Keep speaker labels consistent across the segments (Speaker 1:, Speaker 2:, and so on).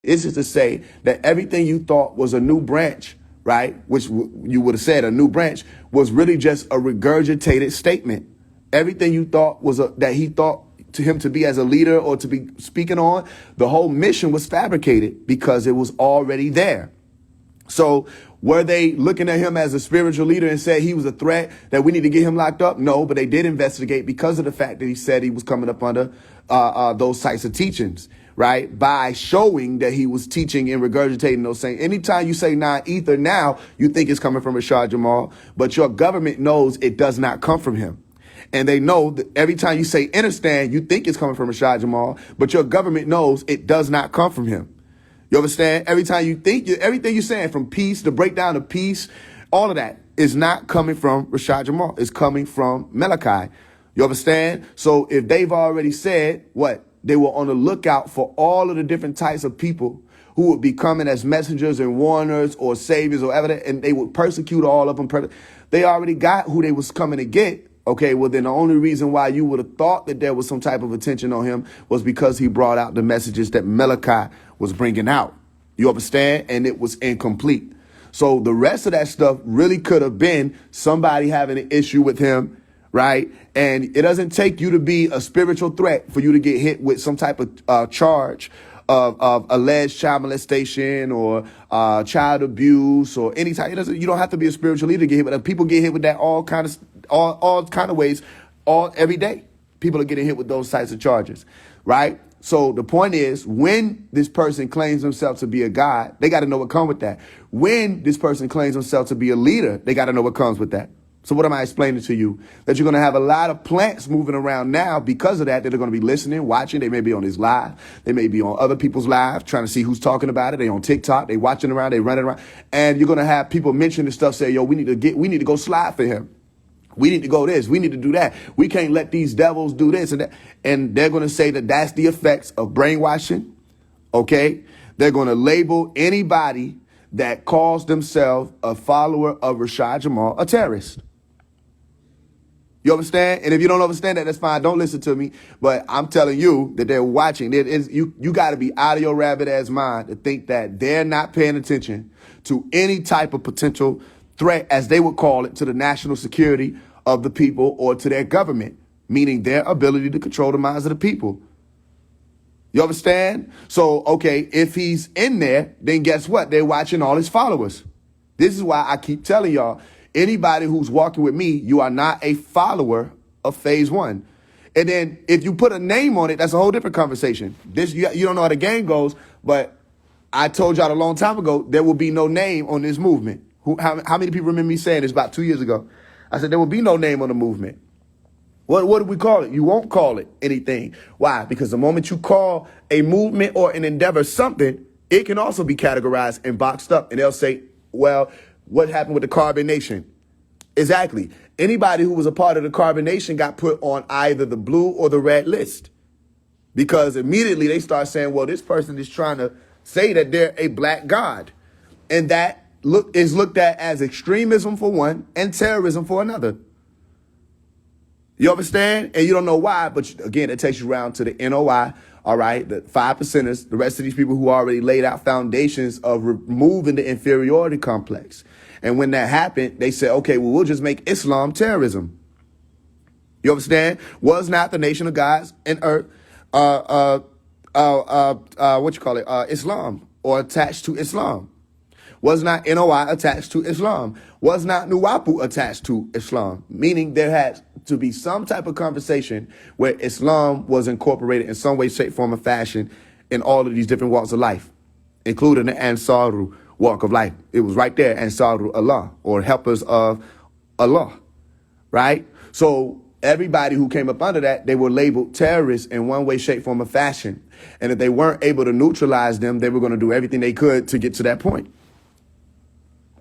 Speaker 1: It's just to say that everything you thought was a new branch, right, which you would have said a new branch, was really just a regurgitated statement. Everything you thought was that he thought to him to be as a leader or to be speaking on, the whole mission was fabricated because it was already there. So were they looking at him as a spiritual leader and said he was a threat that we need to get him locked up? No, but they did investigate because of the fact that he said he was coming up under those types of teachings, right? By showing that he was teaching and regurgitating those same. Anytime you say non-ether now, you think it's coming from Rashad Jamal, but your government knows it does not come from him. And they know that every time you say understand, you think it's coming from Rashad Jamal, but your government knows it does not come from him. You understand? Every time you think, everything you're saying, from peace, the breakdown of peace, all of that is not coming from Rashad Jamal. It's coming from Malachi. You understand? So if they've already said what? They were on the lookout for all of the different types of people who would be coming as messengers and warners or saviors or whatever, and they would persecute all of them. They already got who they was coming to get. Okay, well, then the only reason why you would have thought that there was some type of attention on him was because he brought out the messages that Malachi was bringing out. You understand? And it was incomplete. So the rest of that stuff really could have been somebody having an issue with him, right? And it doesn't take you to be a spiritual threat for you to get hit with some type of charge of alleged child molestation or child abuse or any type. You don't have to be a spiritual leader to get hit with that. People get hit with that all kind of ways, every day. People are getting hit with those types of charges, right? So the point is, when this person claims himself to be a God, they got to know what comes with that. When this person claims himself to be a leader, they got to know what comes with that. So what am I explaining to you? That you're going to have a lot of plants moving around now because of that. That are going to be listening, watching. They may be on his live. They may be on other people's live, trying to see who's talking about it. They on TikTok. They watching around. They running around. And you're going to have people mention this stuff, say, yo, we need to go slide for him. We need to go this. We need to do that. We can't let these devils do this and that. And they're going to say that that's the effects of brainwashing. Okay. They're going to label anybody that calls themselves a follower of Rashad Jamal a terrorist. You understand? And if you don't understand that, that's fine. Don't listen to me. But I'm telling you that they're watching. You got to be out of your rabbit ass mind to think that they're not paying attention to any type of potential threat, as they would call it, to the national security of the people or to their government, meaning their ability to control the minds of the people. You understand? So, okay, if he's in there, then guess what? They're watching all his followers. This is why I keep telling y'all, anybody who's walking with me, you are not a follower of Faise One. And then if you put a name on it, that's a whole different conversation. You don't know how the game goes, but I told y'all a long time ago, there will be no name on this movement. How many people remember me saying this about 2 years ago? I said there will be no name on the movement. What do we call it? You won't call it anything. Why? Because the moment you call a movement or an endeavor something, it can also be categorized and boxed up. And they'll say, well, what happened with the Carbon Nation? Exactly. Anybody who was a part of the Carbon Nation got put on either the blue or the red list. Because immediately they start saying, well, this person is trying to say that they're a black god. And that is looked at as extremism for one and terrorism for another. You understand? And you don't know why, but again, it takes you around to the NOI, all right, the 5%ers, the rest of these people who already laid out foundations of removing the inferiority complex. And when that happened, they said, okay, well, we'll just make Islam terrorism. You understand? Was not the nation of gods and earth, Islam or attached to Islam? Was not NOI attached to Islam? Was not Nuwapu attached to Islam? Meaning there had to be some type of conversation where Islam was incorporated in some way, shape, form, or fashion in all of these different walks of life, including the Ansaru walk of life. It was right there, Ansaru Allah, or helpers of Allah, right? So everybody who came up under that, they were labeled terrorists in one way, shape, form, or fashion. And if they weren't able to neutralize them, they were going to do everything they could to get to that point.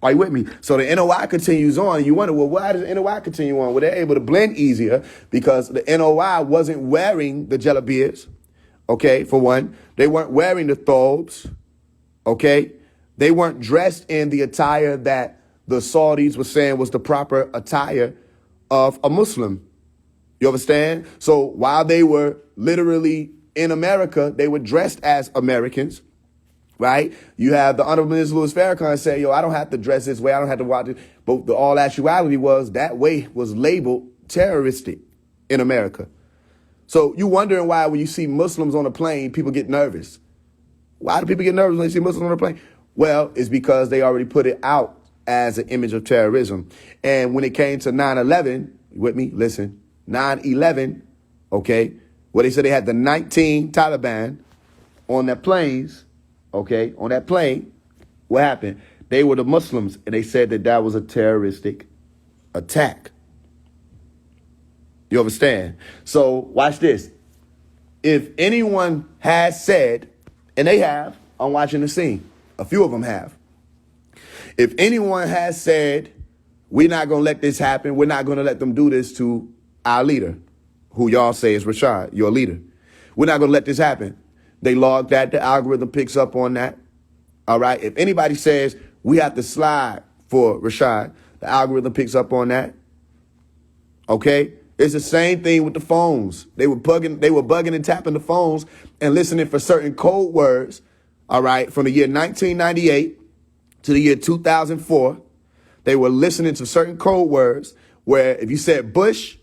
Speaker 1: Are you with me? So the NOI continues on. You wonder, well, why does the NOI continue on? Well, they're able to blend easier because the NOI wasn't wearing the jalabias, okay, for one. They weren't wearing the thobes, okay? They weren't dressed in the attire that the Saudis were saying was the proper attire of a Muslim. You understand? So while they were literally in America, they were dressed as Americans, right? You have the Honorable Minister Louis Farrakhan say, yo, I don't have to dress this way. I don't have to watch it. But the all actuality was that way was labeled terroristic in America. So you wondering why when you see Muslims on a plane, people get nervous. Why do people get nervous when they see Muslims on a plane? Well, it's because they already put it out as an image of terrorism. And when it came to 9/11, with me, listen, 9/11, okay, where they said they had the 19 Taliban on their planes, okay, on that plane, what happened? They were the Muslims, and they said that that was a terroristic attack. You understand? So watch this. If anyone has said, and they have, I'm watching the scene, a few of them have. If anyone has said, we're not going to let this happen, we're not going to let them do this to our leader, who y'all say is Rashad, your leader. We're not going to let this happen. They log that, the algorithm picks up on that. All right. If anybody says we have to slide for Rashad, the algorithm picks up on that. Okay. It's the same thing with the phones. They were bugging and tapping the phones and listening for certain code words. All right. From the year 1998 to the year 2004, they were listening to certain code words where if you said Bush,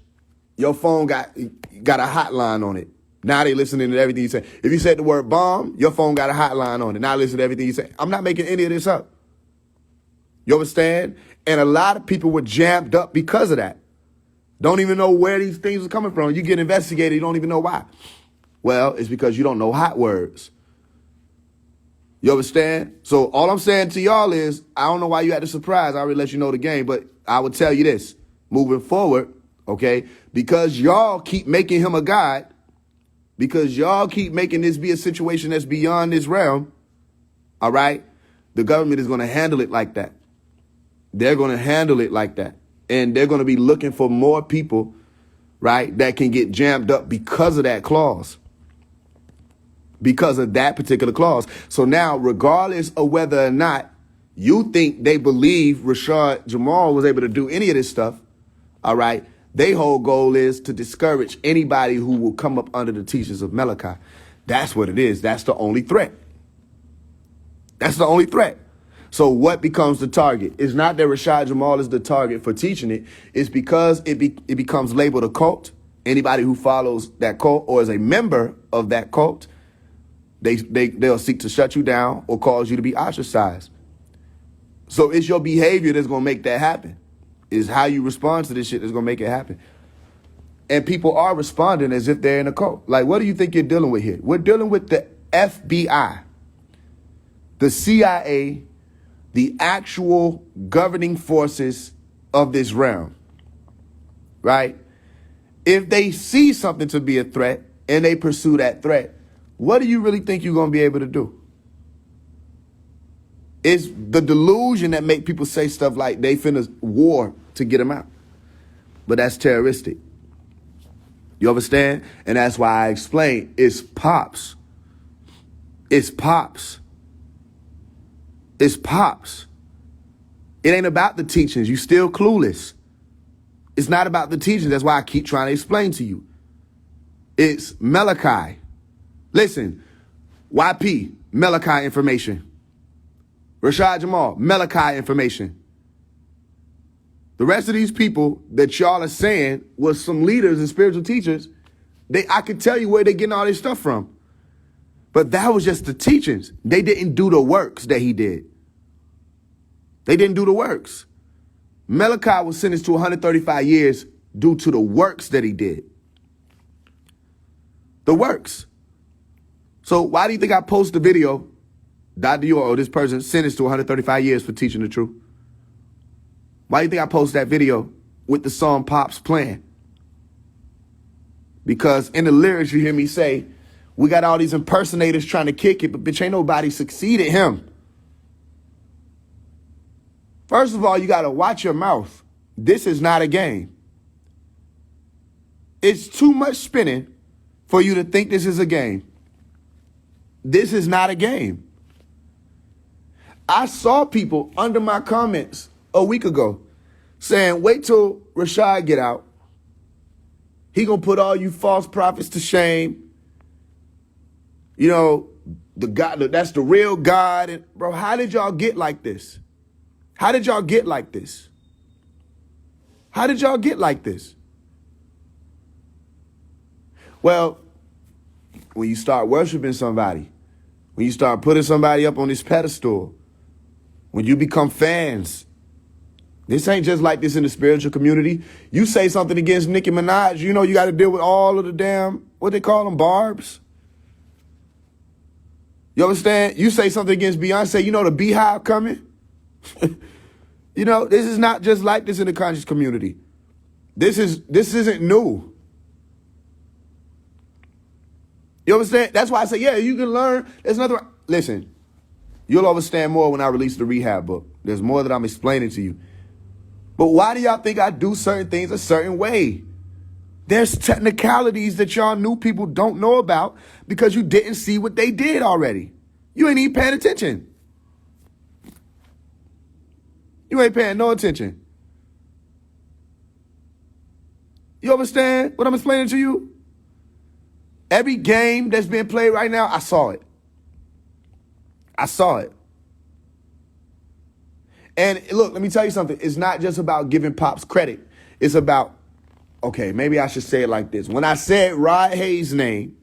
Speaker 1: your phone got a hotline on it. Now they listening to everything you say. If you said the word bomb, your phone got a hotline on it. Now listen to everything you say. I'm not making any of this up. You understand? And a lot of people were jammed up because of that. Don't even know where these things are coming from. You get investigated, you don't even know why. Well, it's because you don't know hot words. You understand? So all I'm saying to y'all is, I don't know why you had the surprise. I already let you know the game, but I would tell you this. Moving forward, okay, because y'all keep making him a god, because y'all keep making this be a situation that's beyond this realm, all right, the government is going to handle it like that. They're going to handle it like that. And they're going to be looking for more people, right, that can get jammed up because of that clause. Because of that particular clause. So now, regardless of whether or not you think they believe Rashad Jamal was able to do any of this stuff, all right, their whole goal is to discourage anybody who will come up under the teachings of Malachi. That's what it is. That's the only threat. That's the only threat. So what becomes the target? It's not that Rashad Jamal is the target for teaching it. It's because it becomes labeled a cult. Anybody who follows that cult or is a member of that cult, they'll seek to shut you down or cause you to be ostracized. So it's your behavior that's going to make that happen. It's how you respond to this shit that's going to make it happen. And people are responding as if they're in a cult. Like, what do you think you're dealing with here? We're dealing with the FBI, the CIA, the actual governing forces of this realm, right? If they see something to be a threat and they pursue that threat, what do you really think you're going to be able to do? It's the delusion that make people say stuff like they finna war to get them out. But that's terroristic. You understand? And that's why I explain it's pops. It's pops. It's pops. It ain't about the teachings. You still clueless. It's not about the teachings. That's why I keep trying to explain to you. It's Malachi. Listen, YP, Malachi information. Rashad Jamal, Malachi information. The rest of these people that y'all are saying was some leaders and spiritual teachers, I could tell you where they're getting all this stuff from. But that was just the teachings. They didn't do the works that he did. They didn't do the works. Malachi was sentenced to 135 years due to the works that he did. The works. So why do you think I post the video, Dr. Yor, this person sentenced to 135 years for teaching the truth? Why do you think I post that video with the song Pops playing? Because in the lyrics you hear me say, we got all these impersonators trying to kick it, but bitch, ain't nobody succeeded him. First of all, you got to watch your mouth. This is not a game. It's too much spinning for you to think this is a game. This is not a game. I saw people under my comments a week ago saying, wait till Rashad get out. He gonna put all you false prophets to shame. You know, the God, that's the real God. And bro, how did y'all get like this? How did y'all get like this? How did y'all get like this? Well, when you start worshiping somebody, when you start putting somebody up on this pedestal, when you become fans, this ain't just like this in the spiritual community. You say something against Nicki Minaj, you know you got to deal with all of the damn, what they call them, barbs. You understand? You say something against Beyonce, you know the beehive coming. You know, this is not just like this in the conscious community. This isn't new. You understand? That's why I say, yeah, you can learn. There's nothing. Listen, you'll understand more when I release the rehab book. There's more that I'm explaining to you. But why do y'all think I do certain things a certain way? There's technicalities that y'all new people don't know about because you didn't see what they did already. You ain't even paying attention. You ain't paying no attention. You understand what I'm explaining to you? Every game that's being played right now, I saw it. I saw it. And look, let me tell you something. It's not just about giving Pops credit. It's about, okay, maybe I should say it like this. When I said Rod Hayes' name,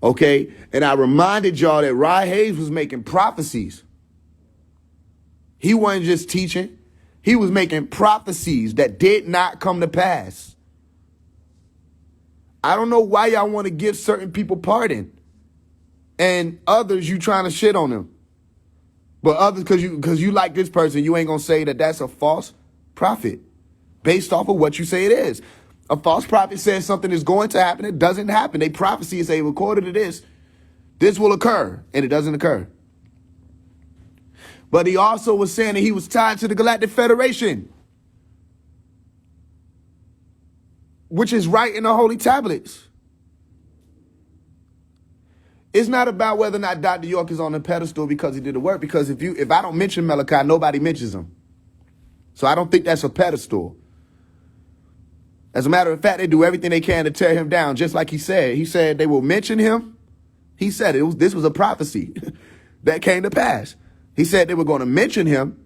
Speaker 1: okay, and I reminded y'all that Rod Hayes was making prophecies. He wasn't just teaching. He was making prophecies that did not come to pass. I don't know why y'all want to give certain people pardon and others you trying to shit on them. But others, because you like this person, you ain't going to say that that's a false prophet based off of what you say it is. A false prophet says something is going to happen. It doesn't happen. They prophecy and say, according to this will occur, and it doesn't occur. But he also was saying that he was tied to the Galactic Federation, which is right in the Holy Tablets. It's not about whether or not Dr. York is on the pedestal because he did the work. Because if I don't mention Malachi, nobody mentions him. So I don't think that's a pedestal. As a matter of fact, they do everything they can to tear him down, just like he said. He said they will mention him. He said this was a prophecy that came to pass. He said they were going to mention him,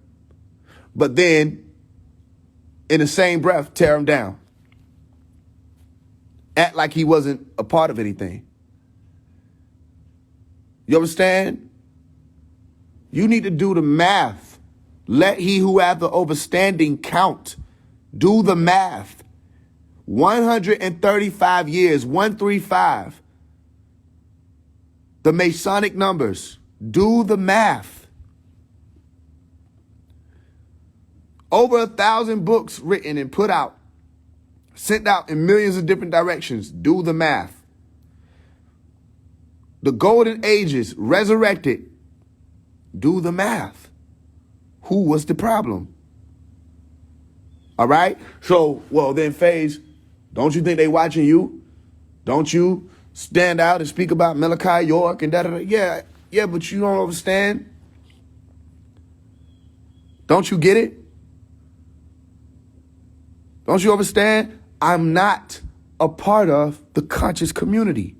Speaker 1: but then in the same breath, tear him down. Act like he wasn't a part of anything. You understand? You need to do the math. Let he who hath the overstanding count. Do the math. 135 years, 135. The Masonic numbers. Do the math. Over 1,000 books written and put out. Sent out in millions of different directions. Do the math. The golden ages resurrected. Do the math. Who was the problem? All right? So, well, then, Faise, don't you think they watching you? Don't you stand out and speak about Malachi York and da-da-da? Yeah, but you don't understand. Don't you get it? Don't you understand? I'm not a part of the conscious community.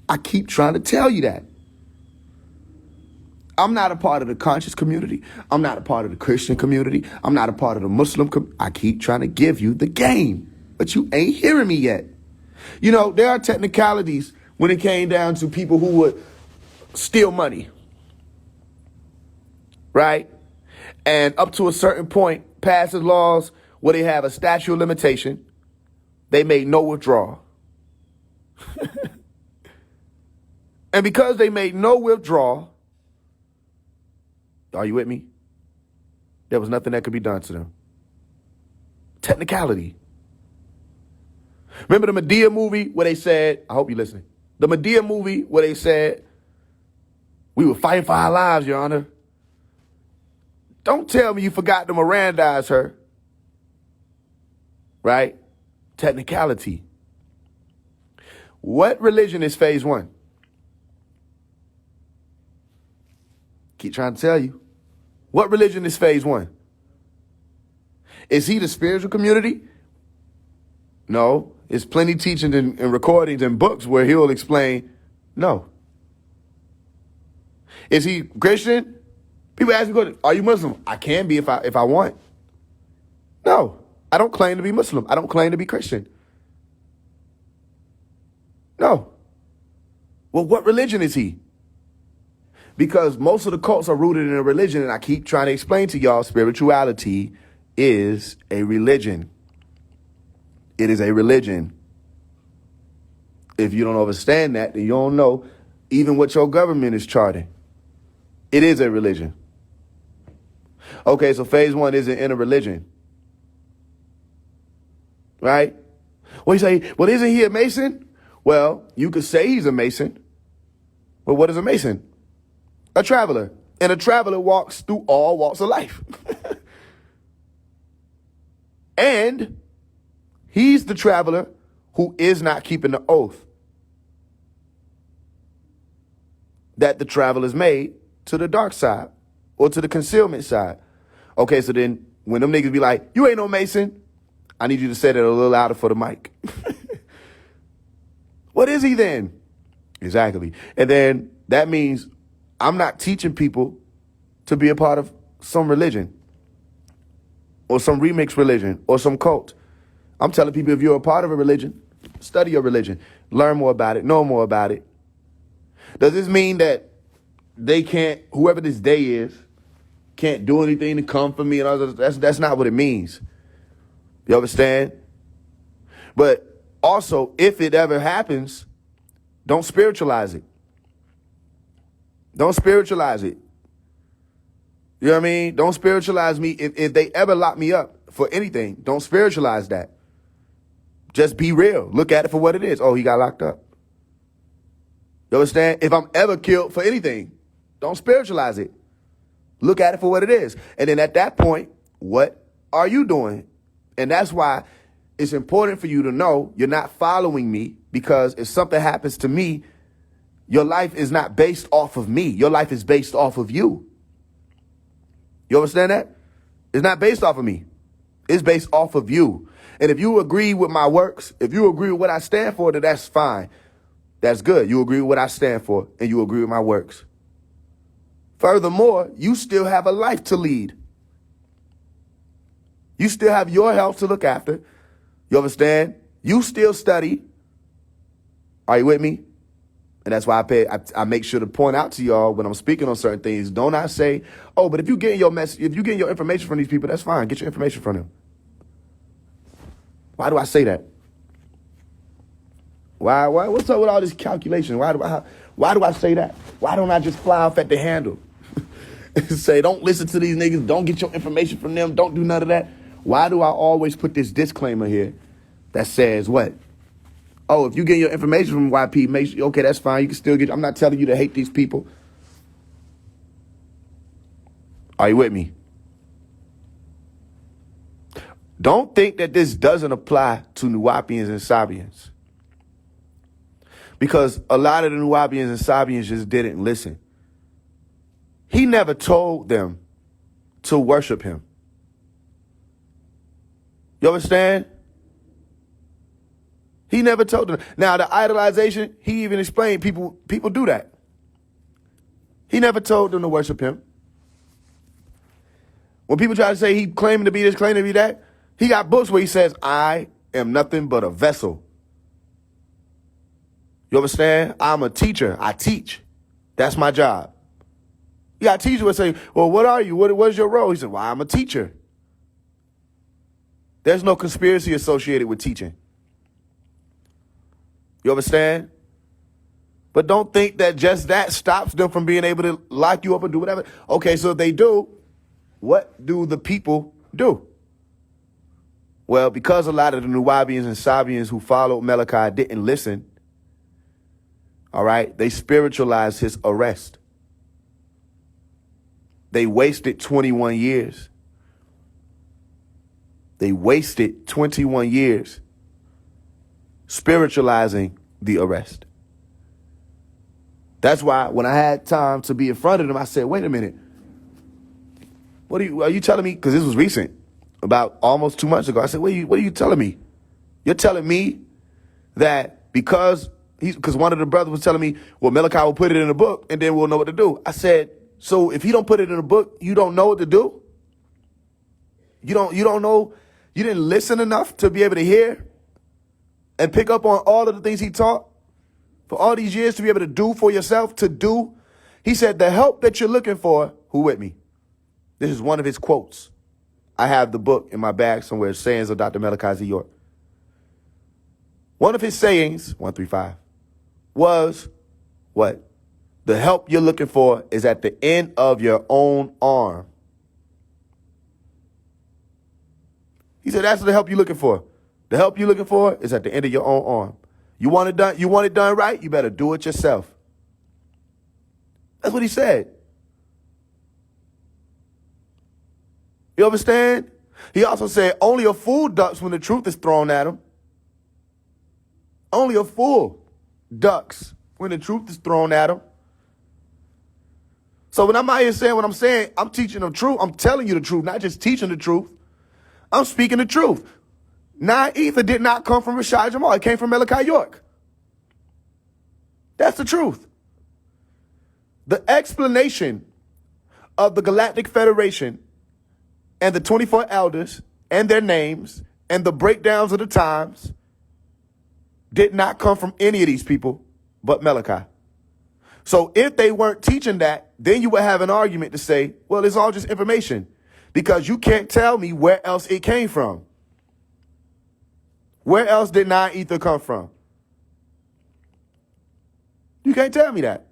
Speaker 1: I keep trying to tell you that. I'm not a part of the conscious community. I'm not a part of the Christian community. I'm not a part of the Muslim community. I keep trying to give you the game, but you ain't hearing me yet. You know, there are technicalities when it came down to people who would steal money, right? And up to a certain point, passes laws where they have a statute of limitation. They made no withdrawal. And because they made no withdrawal, are you with me? There was nothing that could be done to them. Technicality. Remember the Medea movie where they said, I hope you're listening. The Medea movie where they said, we were fighting for our lives, Your Honor. Don't tell me you forgot to Mirandize her. Right? Technicality. What religion is Faise One? Keep trying to tell you. What religion is Faise One? Is he the spiritual community? No. There's plenty teachings and recordings and books where he'll explain, no. Is he Christian? People ask me, are you Muslim? I can be if I want. No, I don't claim to be Muslim. I don't claim to be Christian. No. Well, what religion is he? Because most of the cults are rooted in a religion, and I keep trying to explain to y'all, spirituality is a religion. It is a religion. If you don't understand that, then you don't know even what your government is charting. It is a religion. Okay, so phase one isn't in a religion. Right? Well, you say, well, isn't he a Mason? Well, you could say he's a Mason. But what is a Mason? A traveler. And a traveler walks through all walks of life. And he's the traveler who is not keeping the oath that the travelers made to the dark side or to the concealment side. Okay, so then when them niggas be like, you ain't no Mason, I need you to say that a little louder for the mic. What is he then? Exactly. And then that means I'm not teaching people to be a part of some religion or some remix religion or some cult. I'm telling people, if you're a part of a religion, study your religion, learn more about it, know more about it. Does this mean that they can't, whoever this they is, can't do anything to come for me and others? That's not what it means. You understand? But also, if it ever happens, don't spiritualize it. Don't spiritualize it. You know what I mean? Don't spiritualize me. If they ever lock me up for anything, don't spiritualize that. Just be real. Look at it for what it is. Oh, he got locked up. You understand? If I'm ever killed for anything, don't spiritualize it. Look at it for what it is. And then at that point, what are you doing? And that's why it's important for you to know you're not following me, because if something happens to me, your life is not based off of me. Your life is based off of you. You understand that? It's not based off of me. It's based off of you. And if you agree with my works, if you agree with what I stand for, then that's fine. That's good. You agree with what I stand for and you agree with my works. Furthermore, you still have a life to lead. You still have your health to look after. You understand? You still study. Are you with me? And that's why I make sure to point out to y'all when I'm speaking on certain things. Don't I say, oh, but if you getting your message, if you getting your information from these people, that's fine. Get your information from them. Why do I say that? Why? What's up with all this calculation? Why do I say that? Why don't I just fly off at the handle and say, don't listen to these niggas, don't get your information from them, don't do none of that? Why do I always put this disclaimer here that says what? Oh, if you get your information from YP, make sure, okay, that's fine. You can still get, I'm not telling you to hate these people. Are you with me? Don't think that this doesn't apply to Nuwapians and Sabians. Because a lot of the Nuwapians and Sabians just didn't listen. He never told them to worship him. You understand? He never told them. Now, the idolization, he even explained people do that. He never told them to worship him. When people try to say he claiming to be this, claiming to be that, he got books where he says, I am nothing but a vessel. You understand? I'm a teacher. I teach. That's my job. You got a teacher would say, well, what are you? What is your role? He said, well, I'm a teacher. There's no conspiracy associated with teaching. You understand? But don't think that just that stops them from being able to lock you up and do whatever. Okay, so if they do, what do the people do? Well, because a lot of the Nuwabians and Sabians who followed Malachi didn't listen, all right, they spiritualized his arrest. They wasted 21 years. They wasted 21 years spiritualizing the arrest. That's why when I had time to be in front of them, I said, wait a minute. Are you telling me? Because this was recent, about almost 2 months ago. I said, what are you telling me? You're telling me that because because one of the brothers was telling me, well, Malachi will put it in a book and then we'll know what to do. I said, so if he don't put it in a book, you don't know what to do? You don't know, you didn't listen enough to be able to hear and pick up on all of the things he taught for all these years to be able to do for yourself, to do. He said, the help that you're looking for, who with me? This is one of his quotes. I have the book in my bag somewhere, Sayings of Dr. Malachi Z. York. One of his sayings, 135, was what? The help you're looking for is at the end of your own arm. He said, that's the help you're looking for. The help you're looking for is at the end of your own arm. You want it done right? You better do it yourself. That's what he said. You understand? He also said, only a fool ducks when the truth is thrown at him. Only a fool ducks when the truth is thrown at him. So when I'm out here saying what I'm saying, I'm teaching the truth. I'm telling you the truth, not just teaching the truth. I'm speaking the truth. 9 ether did not come from Rashad Jamal. It came from Malachi York. That's the truth. The explanation of the Galactic Federation and the 24 elders and their names and the breakdowns of the times did not come from any of these people but Malachi. So if they weren't teaching that, then you would have an argument to say, well, it's all just information, because you can't tell me where else it came from. Where else did 9 ether come from? You can't tell me that.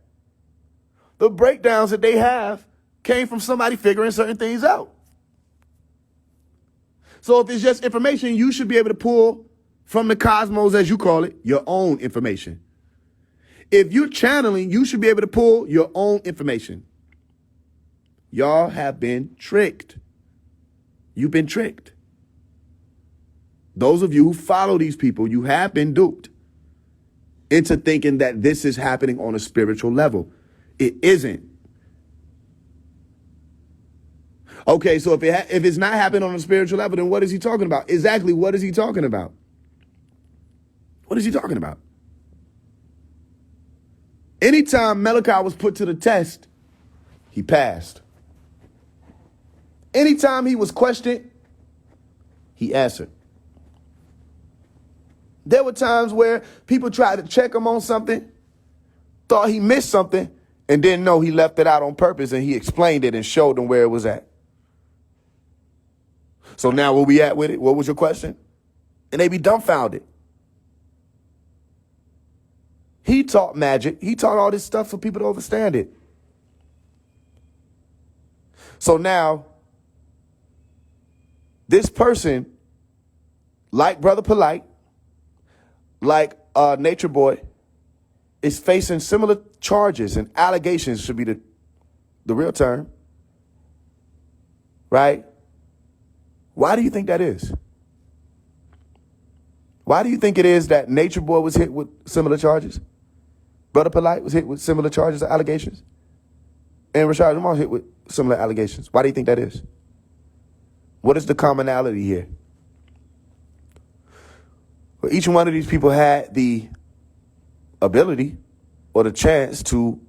Speaker 1: The breakdowns that they have came from somebody figuring certain things out. So if it's just information, you should be able to pull from the cosmos, as you call it, your own information. If you're channeling, you should be able to pull your own information. Y'all have been tricked. You've been tricked. Those of you who follow these people, you have been duped into thinking that this is happening on a spiritual level. It isn't. Okay, so if it's not happening on a spiritual level, then what is he talking about? Exactly, what is he talking about? What is he talking about? Anytime Malachi was put to the test, he passed. Anytime he was questioned, he answered. There were times where people tried to check him on something, thought he missed something, and didn't know he left it out on purpose, and he explained it and showed them where it was at. So now where we at with it? What was your question? And they be dumbfounded. He taught magic. He taught all this stuff for people to understand it. So now, this person, like Brother Polite, like Nature Boy, is facing similar charges and allegations, should be the real term. Right? Why do you think that is? Why do you think it is that Nature Boy was hit with similar charges? Brother Polite was hit with similar charges or allegations? And Rashad Jamal was hit with similar allegations. Why do you think that is? What is the commonality here? Well, each one of these people had the ability or the chance to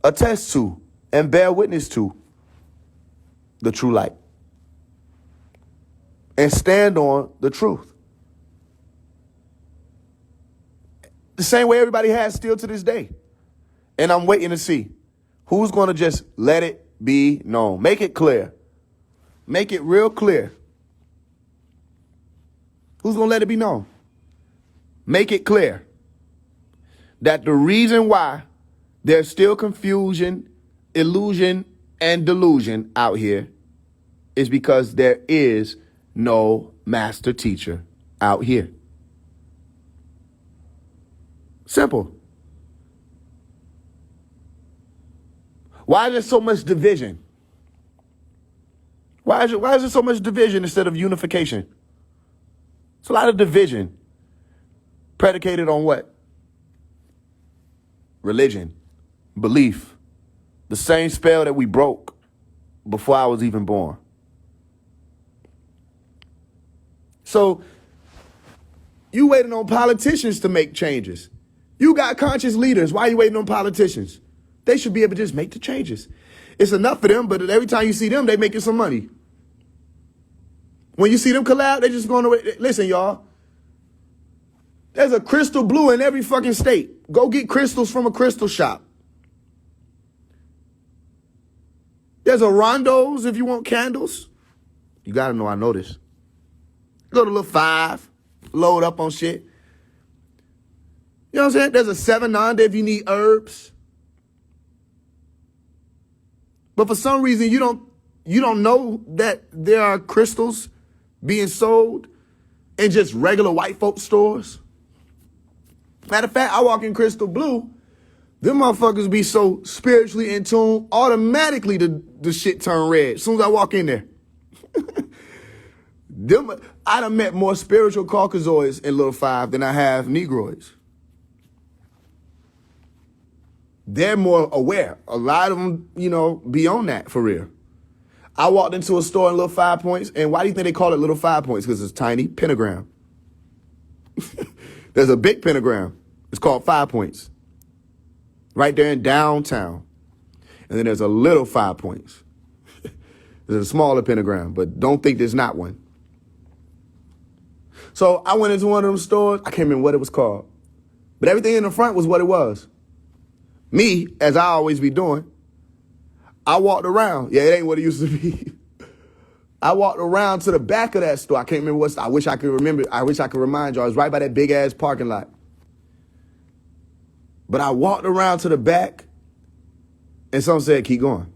Speaker 1: attest to and bear witness to the true light and stand on the truth. The same way everybody has still to this day. And I'm waiting to see who's going to just let it be known. Make it clear. Make it real clear. Who's going to let it be known? Make it clear that the reason why there's still confusion, illusion, and delusion out here is because there is no master teacher out here. Simple. Why is there so much division? Why is there so much division instead of unification? It's a lot of division predicated on what? Religion, belief, the same spell that we broke before I was even born. So you waiting on politicians to make changes. You got conscious leaders. Why are you waiting on politicians? They should be able to just make the changes. It's enough for them, but every time you see them, they making some money. When you see them collab, they just going to, listen, y'all. There's a crystal blue in every fucking state. Go get crystals from a crystal shop. There's a Rondo's if you want candles. You got to know I know this. Go to little 5, load up on shit. You know what I'm saying? There's a 7 Nanda if you need herbs. But for some reason, you don't know that there are crystals being sold in just regular white folk stores. Matter of fact, I walk in Crystal Blue, them motherfuckers be so spiritually in tune, automatically the shit turn red as soon as I walk in there. I done met more spiritual Caucasoids in Little 5 than I have Negroids. They're more aware. A lot of them, be on that for real. I walked into a store in Little 5 Points, and why do you think they call it Little 5 Points? Because it's tiny pentagram. There's a big pentagram. It's called 5 Points. Right there in downtown. And then there's a little 5 Points. There's a smaller pentagram, but don't think there's not one. So I went into one of them stores. I can't remember what it was called. But everything in the front was what it was. Me, as I always be doing, I walked around. Yeah, it ain't what it used to be. I walked around to the back of that store. I can't remember what. I wish I could remember. I wish I could remind y'all. It was right by that big ass parking lot. But I walked around to the back, and someone said, "Keep going."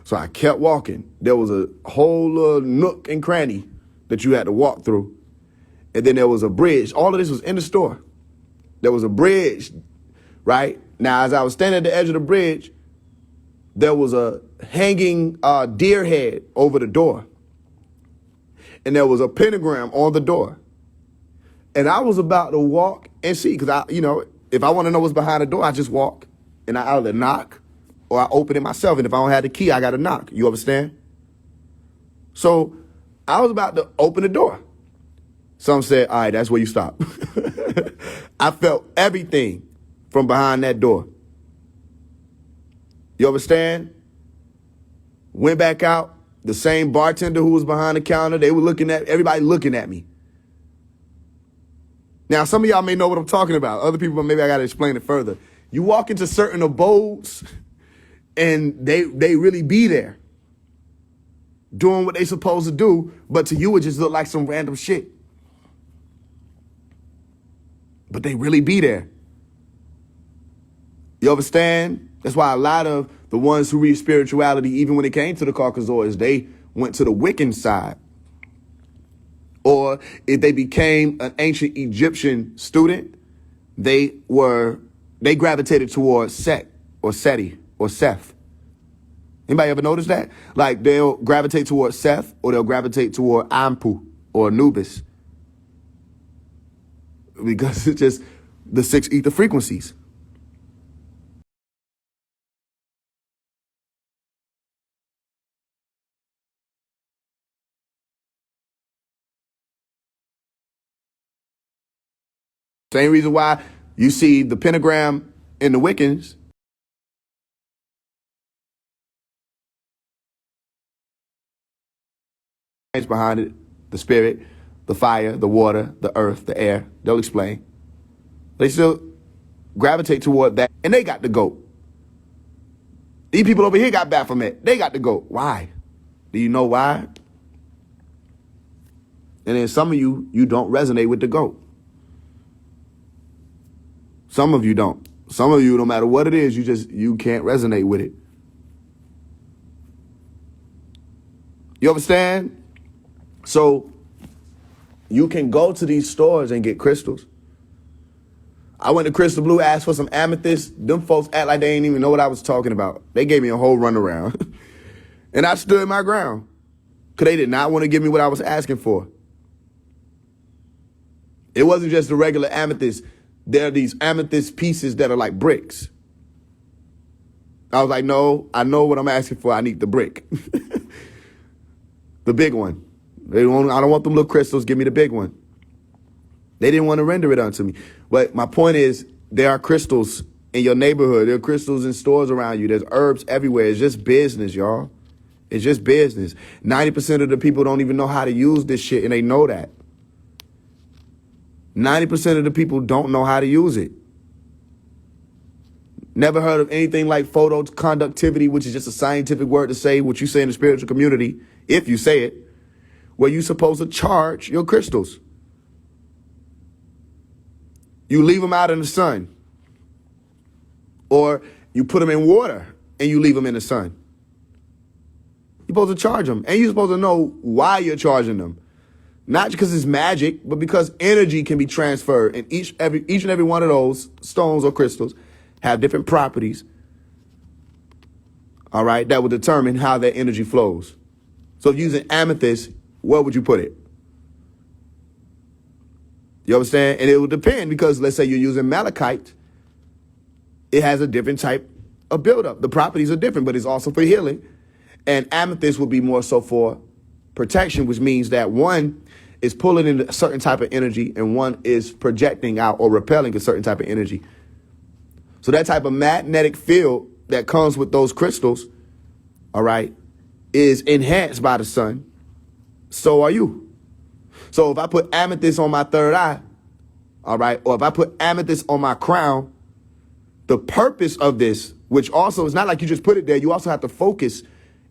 Speaker 1: So I kept walking. There was a whole little nook and cranny that you had to walk through, and then there was a bridge. All of this was in the store. There was a bridge, right? Now, as I was standing at the edge of the bridge, there was a hanging deer head over the door. And there was a pentagram on the door. And I was about to walk and see, because if I want to know what's behind the door, I just walk. And I either knock or I open it myself. And if I don't have the key, I got to knock. You understand? So I was about to open the door. Some said, all right, that's where you stop. I felt everything from behind that door. You understand? Went back out. The same bartender who was behind the counter, they were everybody looking at me. Now, some of y'all may know what I'm talking about. Other people, maybe I got to explain it further. You walk into certain abodes and they really be there doing what they supposed to do, but to you it just look like some random shit. But they really be there. You understand? That's why a lot of the ones who read spirituality, even when it came to the Caucasoids, they went to the Wiccan side. Or if they became an ancient Egyptian student, they gravitated towards Set or Seti or Seth. Anybody ever notice that? Like they'll gravitate towards Seth or they'll gravitate toward Ampu or Anubis. Because it's just the 6 ether frequencies. Same reason why you see the pentagram in the Wiccans. Behind it, the spirit, the fire, the water, the earth, the air. They'll explain. They still gravitate toward that. And they got the goat. These people over here got Baphomet. They got the goat. Why? Do you know why? And then some of you don't resonate with the goat. Some of you don't. Some of you, no matter what it is, you can't resonate with it. You understand? So you can go to these stores and get crystals. I went to Crystal Blue, asked for some amethyst. Them folks act like they ain't even know what I was talking about. They gave me a whole runaround. And I stood my ground. Because they did not want to give me what I was asking for. It wasn't just the regular amethyst. There are these amethyst pieces that are like bricks. I was like, no, I know what I'm asking for. I need the brick. The big one. I don't want them little crystals. Give me the big one. They didn't want to render it unto me. But my point is, There are crystals in your neighborhood. There are crystals in stores around you. There's herbs everywhere. It's just business, y'all. It's just business. 90% of the people don't even know how to use this shit, and they know that. 90% of the people don't know how to use it. Never heard of anything like photoconductivity, which is just a scientific word to say what you say in the spiritual community, if you say it, where you're supposed to charge your crystals. You leave them out in the sun, or you put them in water and you leave them in the sun. You're supposed to charge them, and you're supposed to know why you're charging them. Not because it's magic, but because energy can be transferred, and each and every one of those stones or crystals have different properties, all right, that will determine how that energy flows. So if using amethyst, where would you put it? You understand? And it will depend, because let's say you're using malachite, it has a different type of buildup. The properties are different, but it's also for healing. And amethyst would be more so for protection, which means that one is pulling in a certain type of energy and one is projecting out or repelling a certain type of energy. So that type of magnetic field that comes with those crystals, all right, is enhanced by the sun. So are you. So if I put amethyst on my third eye, all right, or if I put amethyst on my crown, the purpose of this, which also is not like you just put it there, you also have to focus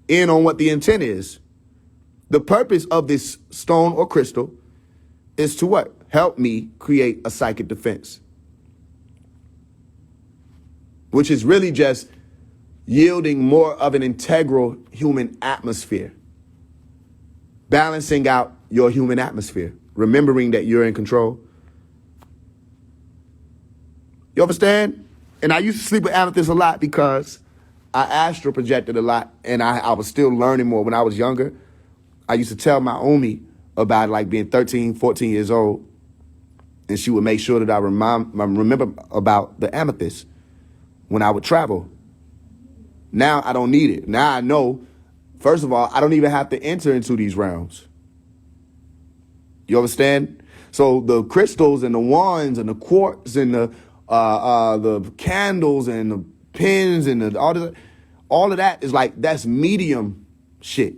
Speaker 1: in on what the intent is. The purpose of this stone or crystal is to what? Help me create a psychic defense, which is really just yielding more of an integral human atmosphere, balancing out your human atmosphere, remembering that you're in control. You understand? And I used to sleep with amethyst a lot because I astral projected a lot, and I was still learning more when I was younger. I used to tell my Omi about like being 13, 14 years old, and she would make sure that I remember about the amethyst when I would travel. Now I don't need it. Now I know, first of all, I don't even have to enter into these realms. You understand? So the crystals and the wands and the quartz and the candles and the pins and all of that is like, that's medium shit.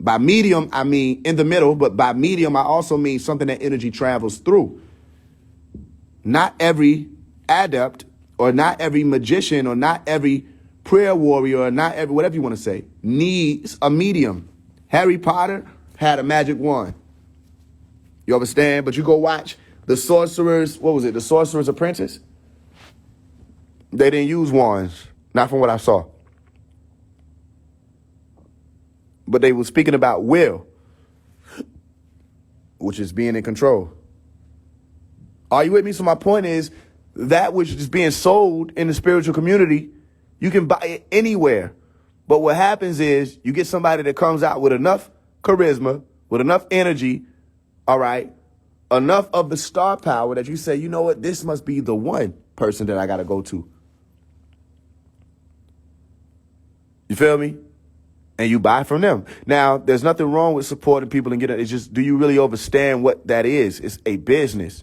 Speaker 1: By medium, I mean in the middle, but by medium, I also mean something that energy travels through. Not every adept or not every magician or not every prayer warrior or not every, whatever you want to say, needs a medium. Harry Potter had a magic wand. You understand? But you go watch the Sorcerer's, what was it? The Sorcerer's Apprentice? They didn't use wands, not from what I saw. But they were speaking about will, which is being in control. Are you with me? So my point is, that which is being sold in the spiritual community, you can buy it anywhere. But what happens is you get somebody that comes out with enough charisma, with enough energy, all right, enough of the star power that you say, you know what, this must be the one person that I got to go to. You feel me? And you buy from them. Now, there's nothing wrong with supporting people and getting it. It's just, do you really understand what that is? It's a business.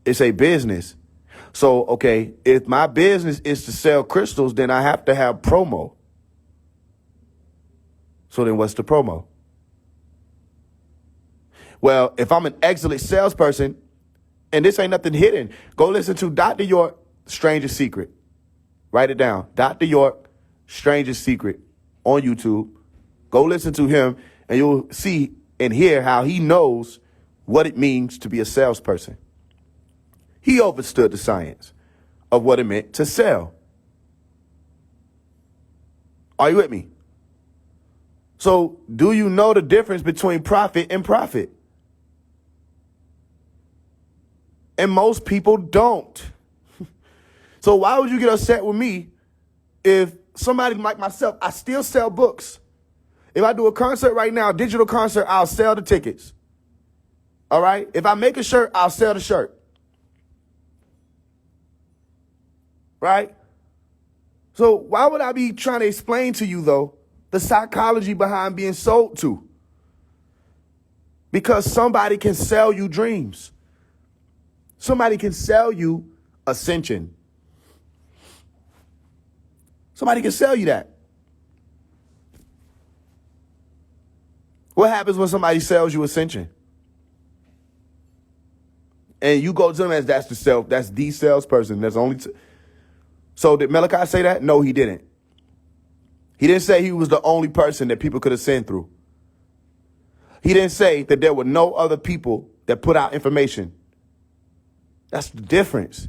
Speaker 1: It's a business. So, okay, if my business is to sell crystals, then I have to have promo. So then what's the promo? Well, if I'm an excellent salesperson, and this ain't nothing hidden, go listen to Dr. York, Stranger's Secret. Write it down. Dr. York, Stranger's Secret on YouTube. Go listen to him, and you'll see and hear how he knows what it means to be a salesperson. He understood the science of what it meant to sell. Are you with me? So, do you know the difference between profit and profit? And most people don't. So why would you get upset with me if somebody like myself, I still sell books. If I do a concert right now, a digital concert, I'll sell the tickets. All right? If I make a shirt, I'll sell the shirt. Right? So why would I be trying to explain to you, though, the psychology behind being sold to? Because somebody can sell you dreams. Somebody can sell you ascension. Somebody can sell you that. What happens when somebody sells you ascension? And you go to them as that's the salesperson. That's only. So did Malachi say that? No, he didn't. He didn't say he was the only person that people could ascend through. He didn't say that there were no other people that put out information. That's the difference.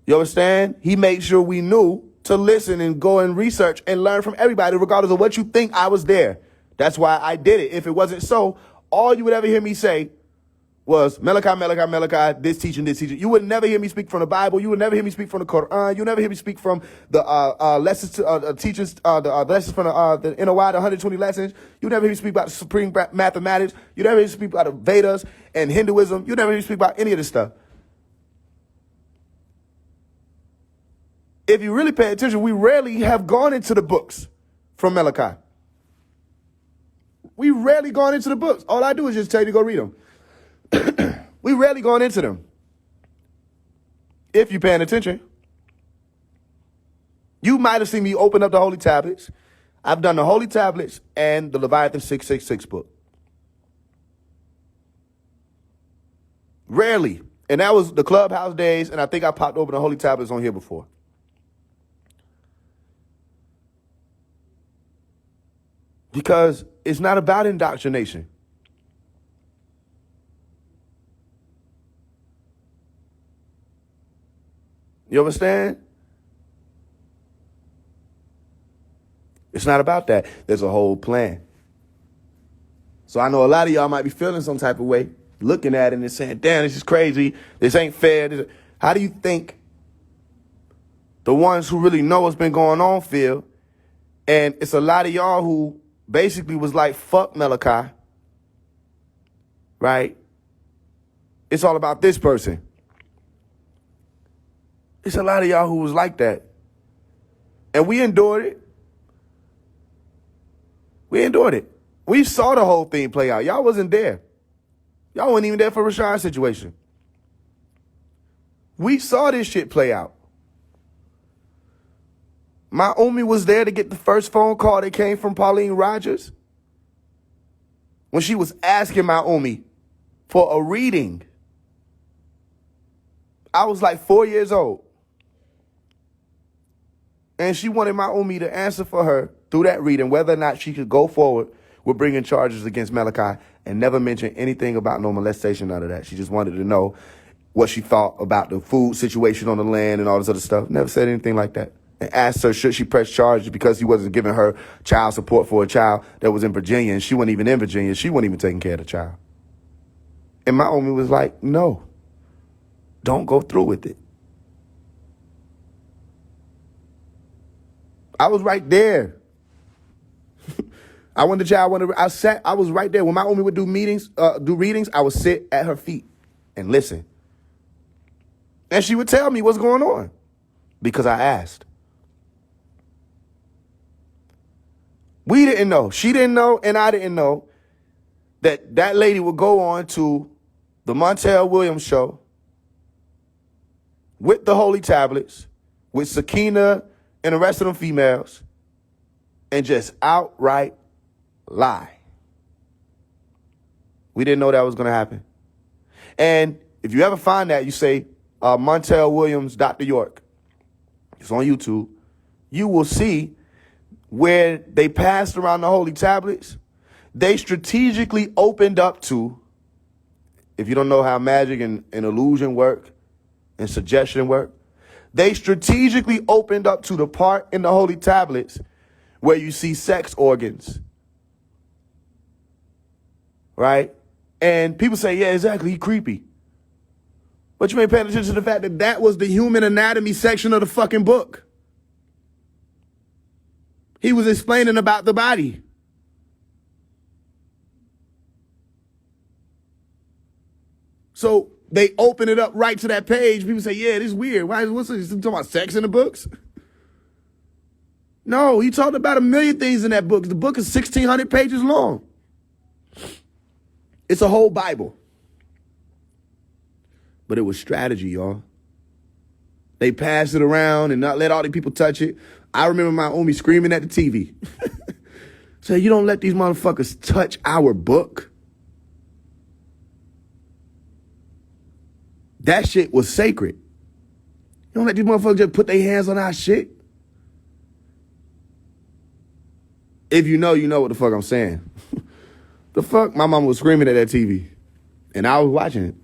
Speaker 1: You understand? He made sure we knew to listen and go and research and learn from everybody, regardless of what you think. I was there. That's why I did it. If it wasn't so, all you would ever hear me say was Malachi, this teaching. You would never hear me speak from the Bible. You would never hear me speak from the Quran. You would never hear me speak from the lessons teachers, the lessons from the NOI, the 120 lessons. You would never hear me speak about the supreme mathematics. You would never hear me speak about the Vedas and Hinduism. You would never hear me speak about any of this stuff. If you really pay attention, we rarely have gone into the books from Malachi. We rarely gone into the books. All I do is just tell you to go read them. We rarely gone into them. If you're paying attention. You might have seen me open up the Holy Tablets. I've done the Holy Tablets and the Leviathan 666 book. Rarely. And that was the Clubhouse days, and I think I popped open the Holy Tablets on here before. Because it's not about indoctrination. You understand? It's not about that. There's a whole plan. So I know a lot of y'all might be feeling some type of way, looking at it and saying, damn, this is crazy. This ain't fair. How do you think the ones who really know what's been going on feel? And it's a lot of y'all who basically was like, fuck Malachi. Right? It's all about this person. It's a lot of y'all who was like that. And we endured it. We endured it. We saw the whole thing play out. Y'all wasn't there. Y'all weren't even there for Rashad's situation. We saw this shit play out. My Umi was there to get the first phone call that came from Pauline Rogers when she was asking my Umi for a reading. I was like 4 years old. And she wanted my Umi to answer for her through that reading whether or not she could go forward with bringing charges against Malachi and never mention anything about no molestation, none of that. She just wanted to know what she thought about the food situation on the land and all this other stuff. Never said anything like that. And asked her, should she press charges because he wasn't giving her child support for a child that was in Virginia, and she wasn't even in Virginia. She wasn't even taking care of the child. And my Umi was like, no, don't go through with it. I was right there. I was right there. When my Umi would do readings, I would sit at her feet and listen. And she would tell me what's going on because I asked. We didn't know. She didn't know, and I didn't know that that lady would go on to the Montel Williams show with the Holy Tablets, with Sakina and the rest of them females, and just outright lie. We didn't know that was going to happen. And if you ever find that, you say, Montel Williams, Dr. York. It's on YouTube. You will see where they passed around the Holy Tablets. They strategically opened up to, if you don't know how magic and illusion work and suggestion work, they strategically opened up to the part in the Holy Tablets where you see sex organs. Right? And people say, yeah, exactly, he creepy. But you ain't paying attention to the fact that that was the human anatomy section of the fucking book. He was explaining about the body. So they open it up right to that page. People say, yeah, this is weird. What's this? Talking about sex in the books? No, he talked about a million things in that book. The book is 1,600 pages long. It's a whole Bible. But it was strategy, y'all. They passed it around and not let all the people touch it. I remember my homie screaming at the TV. Say, you don't let these motherfuckers touch our book. That shit was sacred. You don't let these motherfuckers just put their hands on our shit. If you know, you know what the fuck I'm saying. The fuck? My mama was screaming at that TV. And I was watching it.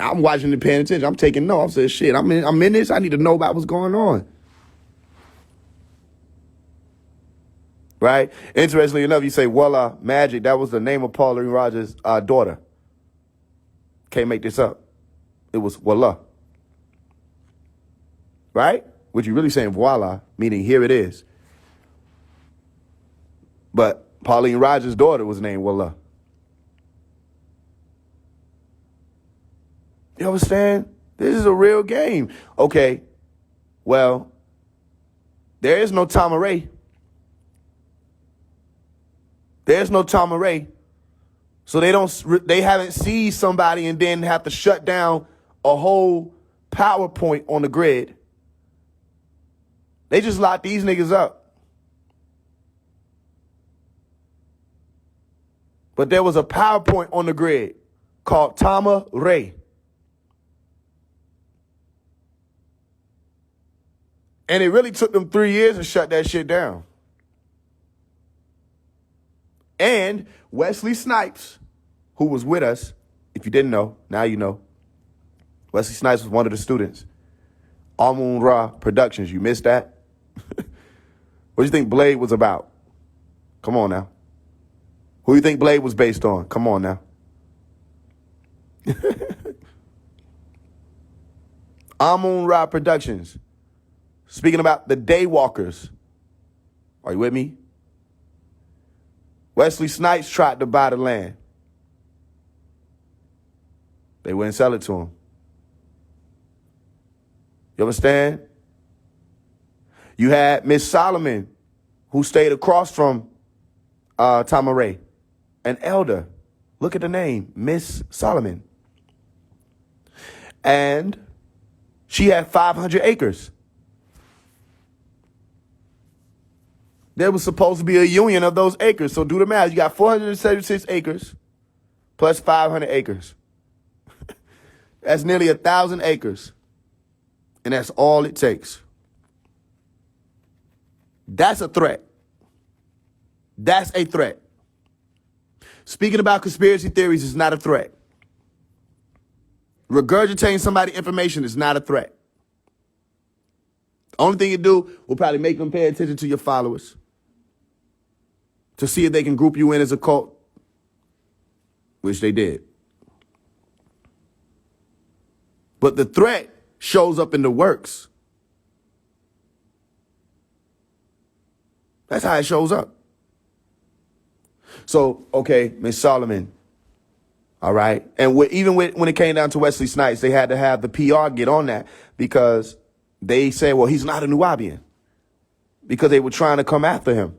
Speaker 1: I'm watching it, paying attention. I'm taking notes. I said, shit, I'm in this. I need to know about what's going on. Right? Interestingly enough, you say, Voila, Magic. That was the name of Pauline Rogers' daughter. Can't make this up. It was Voila. Right? What you really saying, voila, meaning here it is. But Pauline Rogers' daughter was named Voila. You understand? This is a real game. Okay, well, there is no Tama Ray. There's no Tama Ray. So they haven't seized somebody and then have to shut down a whole PowerPoint on the grid. They just locked these niggas up. But there was a PowerPoint on the grid called Tama Ray. And it really took them 3 years to shut that shit down. And Wesley Snipes, who was with us, if you didn't know, now you know. Wesley Snipes was one of the students. Amun Ra Productions, you missed that? What do you think Blade was about? Come on now. Who do you think Blade was based on? Come on now. Amun Ra Productions. Speaking about the Daywalkers. Are you with me? Wesley Snipes tried to buy the land. They wouldn't sell it to him. You understand? You had Miss Solomon, who stayed across from Tama Ray, an elder. Look at the name, Miss Solomon. And she had 500 acres. There was supposed to be a union of those acres. So do the math. You got 476 acres plus 500 acres. That's nearly 1,000 acres. And that's all it takes. That's a threat. That's a threat. Speaking about conspiracy theories is not a threat. Regurgitating somebody's information is not a threat. The only thing you do will probably make them pay attention to your followers to see if they can group you in as a cult, which they did. But the threat shows up in the works. That's how it shows up. So, okay, Miss Solomon, all right? And when it came down to Wesley Snipes, they had to have the PR get on that because they said, well, he's not a Nubian because they were trying to come after him.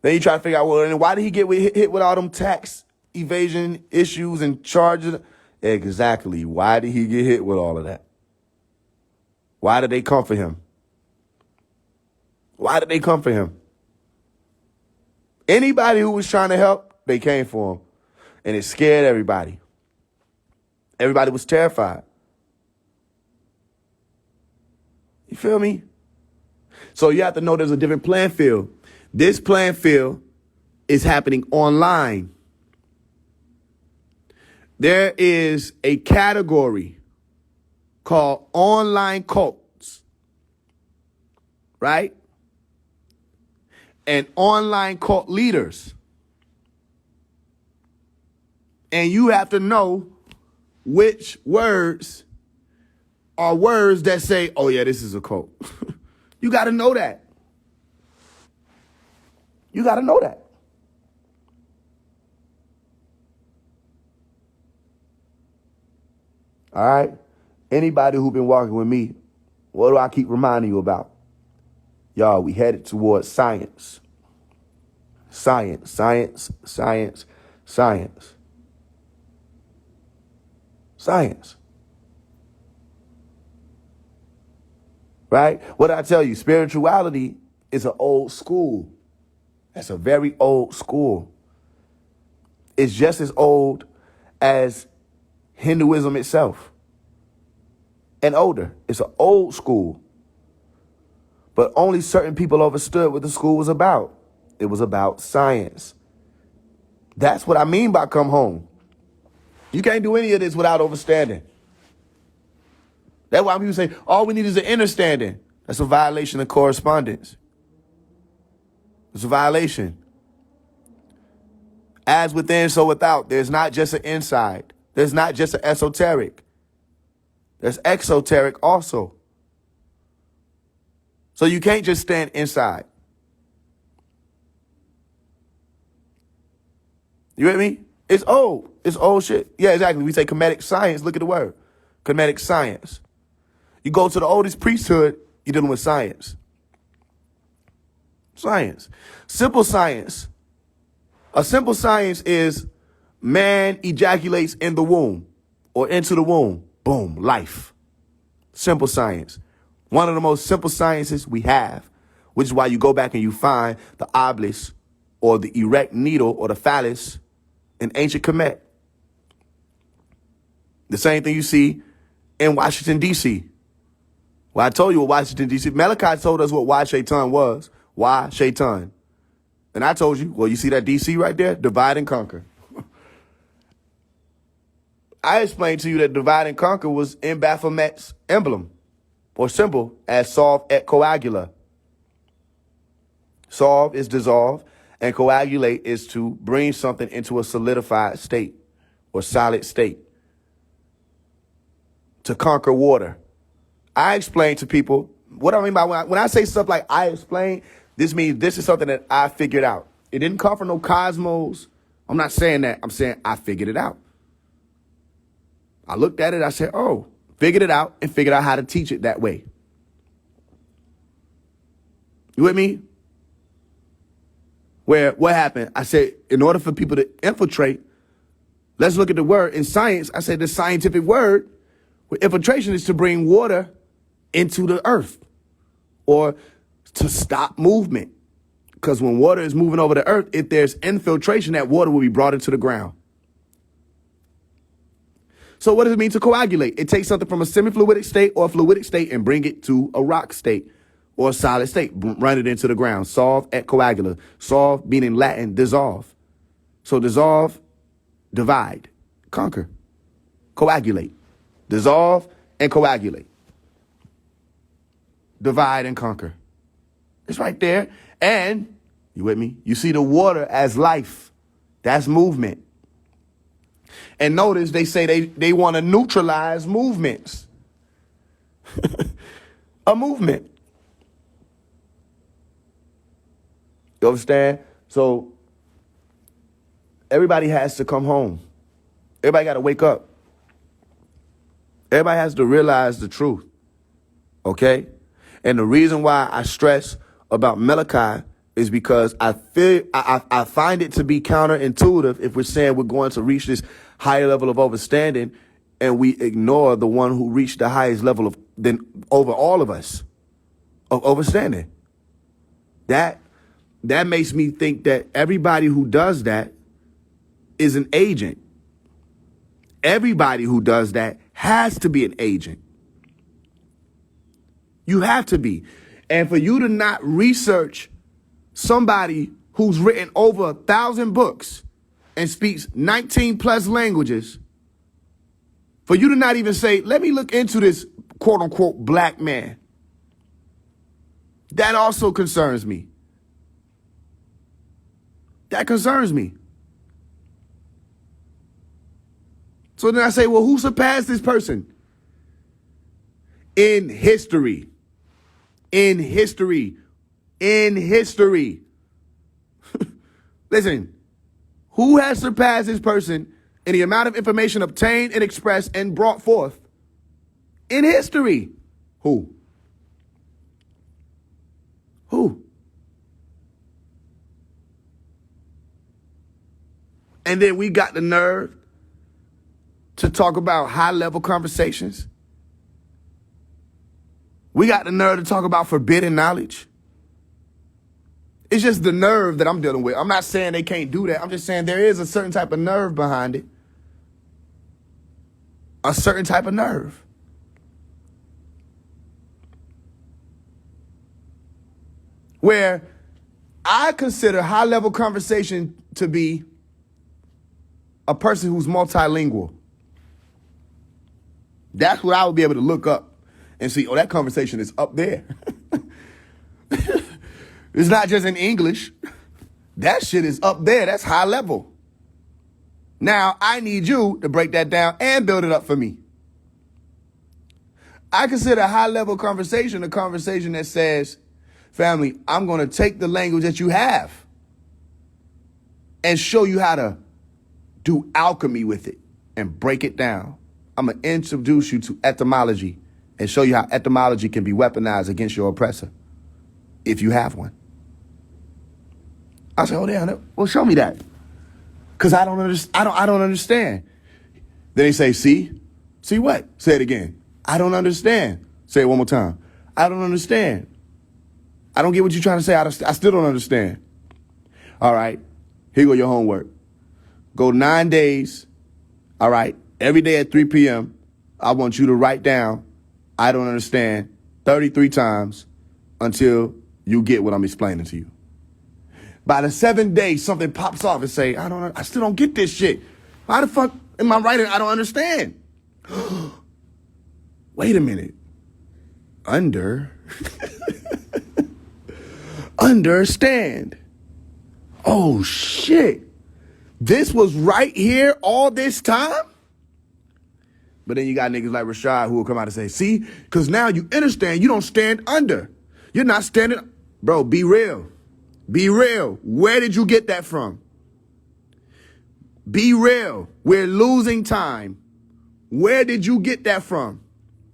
Speaker 1: Then you try to figure out, well, and why did he get hit with all them tax evasion issues and charges? Exactly. Why did he get hit with all of that? Why did they come for him? Why did they come for him? Anybody who was trying to help, they came for him. And it scared everybody. Everybody was terrified. You feel me? So you have to know there's a different playing field. This playing field is happening online. There is a category called online cults, right? And online cult leaders. And you have to know which words are words that say, oh yeah, this is a cult. You got to know that. You got to know that. All right? Anybody who's been walking with me, what do I keep reminding you about? Y'all, we headed towards science. Science, science, science, science. Science. Right? What did I tell you? Spirituality is an old school. That's a very old school. It's just as old as Hinduism itself. And older. It's an old school. But only certain people understood what the school was about. It was about science. That's what I mean by come home. You can't do any of this without understanding. That's why people say, all we need is an understanding. That's a violation of correspondence. It's a violation. As within, so without. There's not just an inside. There's not just an esoteric. There's exoteric also. So you can't just stand inside. You with me? It's old. It's old shit. Yeah, exactly. We say comedic science. Look at the word. Comedic science. You go to the oldest priesthood, you're dealing with science. Science. Simple science. A simple science is man ejaculates in the womb or into the womb. Boom, life. Simple science. One of the most simple sciences we have, which is why you go back and you find the obelisk or the erect needle or the phallus in ancient Kemet. The same thing you see in Washington, D.C. Well, I told you what Washington, D.C. Malachi told us what Why Shaitan was. Why Shaitan. And I told you, well, you see that D.C. right there? Divide and conquer. I explained to you that divide and conquer was in Baphomet's emblem or symbol as solve et coagula. Solve is dissolve and coagulate is to bring something into a solidified state or solid state. To conquer water. I explain to people, what I mean by when I say stuff like I explain, this means this is something that I figured out. It didn't come from no cosmos. I'm not saying that. I'm saying I figured it out. I looked at it. I said, oh, figured it out and figured out how to teach it that way. You with me? What happened? I said, in order for people to infiltrate, let's look at the word in science. I said the scientific word with infiltration is to bring water into the earth or to stop movement. Because when water is moving over the earth, if there's infiltration, that water will be brought into the ground. So what does it mean to coagulate? It takes something from a semi-fluidic state or a fluidic state and bring it to a rock state or a solid state. Run it into the ground. Solve et coagula. Solve meaning Latin, dissolve. So dissolve, divide, conquer, coagulate. Dissolve and coagulate. Divide and conquer. It's right there. And, you with me? You see the water as life. That's movement. And notice they say they want to neutralize movements. A movement. You understand? So, everybody has to come home. Everybody got to wake up. Everybody has to realize the truth. Okay? And the reason why I stress about Malachi is because I find it to be counterintuitive if we're saying we're going to reach this higher level of understanding and we ignore the one who reached the highest level of than over all of us of understanding. That makes me think that everybody who does that is an agent. Everybody who does that has to be an agent. You have to be. And for you to not research somebody who's written over 1,000 books and speaks 19 plus languages, for you to not even say, let me look into this quote unquote black man, that also concerns me. That concerns me. So then I say, well, who surpassed this person? In history. In history. In history. Listen, who has surpassed this person in the amount of information obtained and expressed and brought forth in history? Who? Who? And then we got the nerve to talk about high-level conversations. We got the nerve to talk about forbidden knowledge. It's just the nerve that I'm dealing with. I'm not saying they can't do that. I'm just saying there is a certain type of nerve behind it. A certain type of nerve. Where I consider high-level conversation to be a person who's multilingual. That's what I would be able to look up and see, oh, that conversation is up there. It's not just in English. That shit is up there. That's high level. Now, I need you to break that down and build it up for me. I consider high-level conversation a conversation that says, family, I'm going to take the language that you have and show you how to do alchemy with it and break it down. I'm going to introduce you to etymology and show you how etymology can be weaponized against your oppressor, if you have one. I say, oh, damn, well, show me that. Because I don't understand. Then they say, see what? Say it again. I don't understand. Say it one more time. I don't understand. I don't get what you're trying to say. I still don't understand. All right, here go your homework. Go 9 days, all right, every day at 3 p.m., I want you to write down, I don't understand, 33 times until you get what I'm explaining to you. By the 7th day, something pops off and say, I still don't get this shit. Why the fuck am I writing? I don't understand. Wait a minute. Understand. Oh, shit. This was right here all this time? But then you got niggas like Rashad who will come out and say, see, because now you understand, you don't stand under. You're not standing. Bro, be real. Be real. Where did you get that from? Be real. We're losing time. Where did you get that from?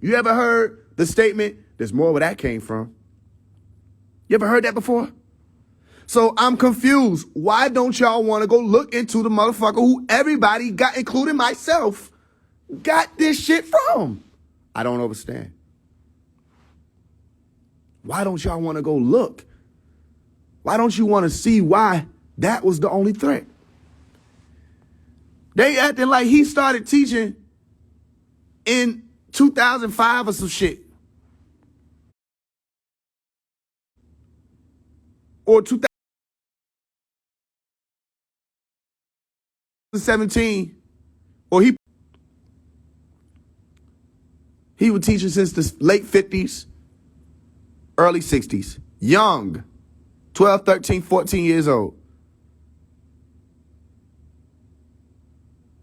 Speaker 1: You ever heard the statement, there's more where that came from? You ever heard that before? So I'm confused. Why don't y'all want to go look into the motherfucker who everybody got, including myself, got this shit from? I don't understand. Why don't y'all want to go look? Why don't you want to see why that was the only threat? They acting like he started teaching in 2005 or some shit. Or 2017. Or he was teaching since the late 50s, early 60s. Young. 12, 13, 14 years old.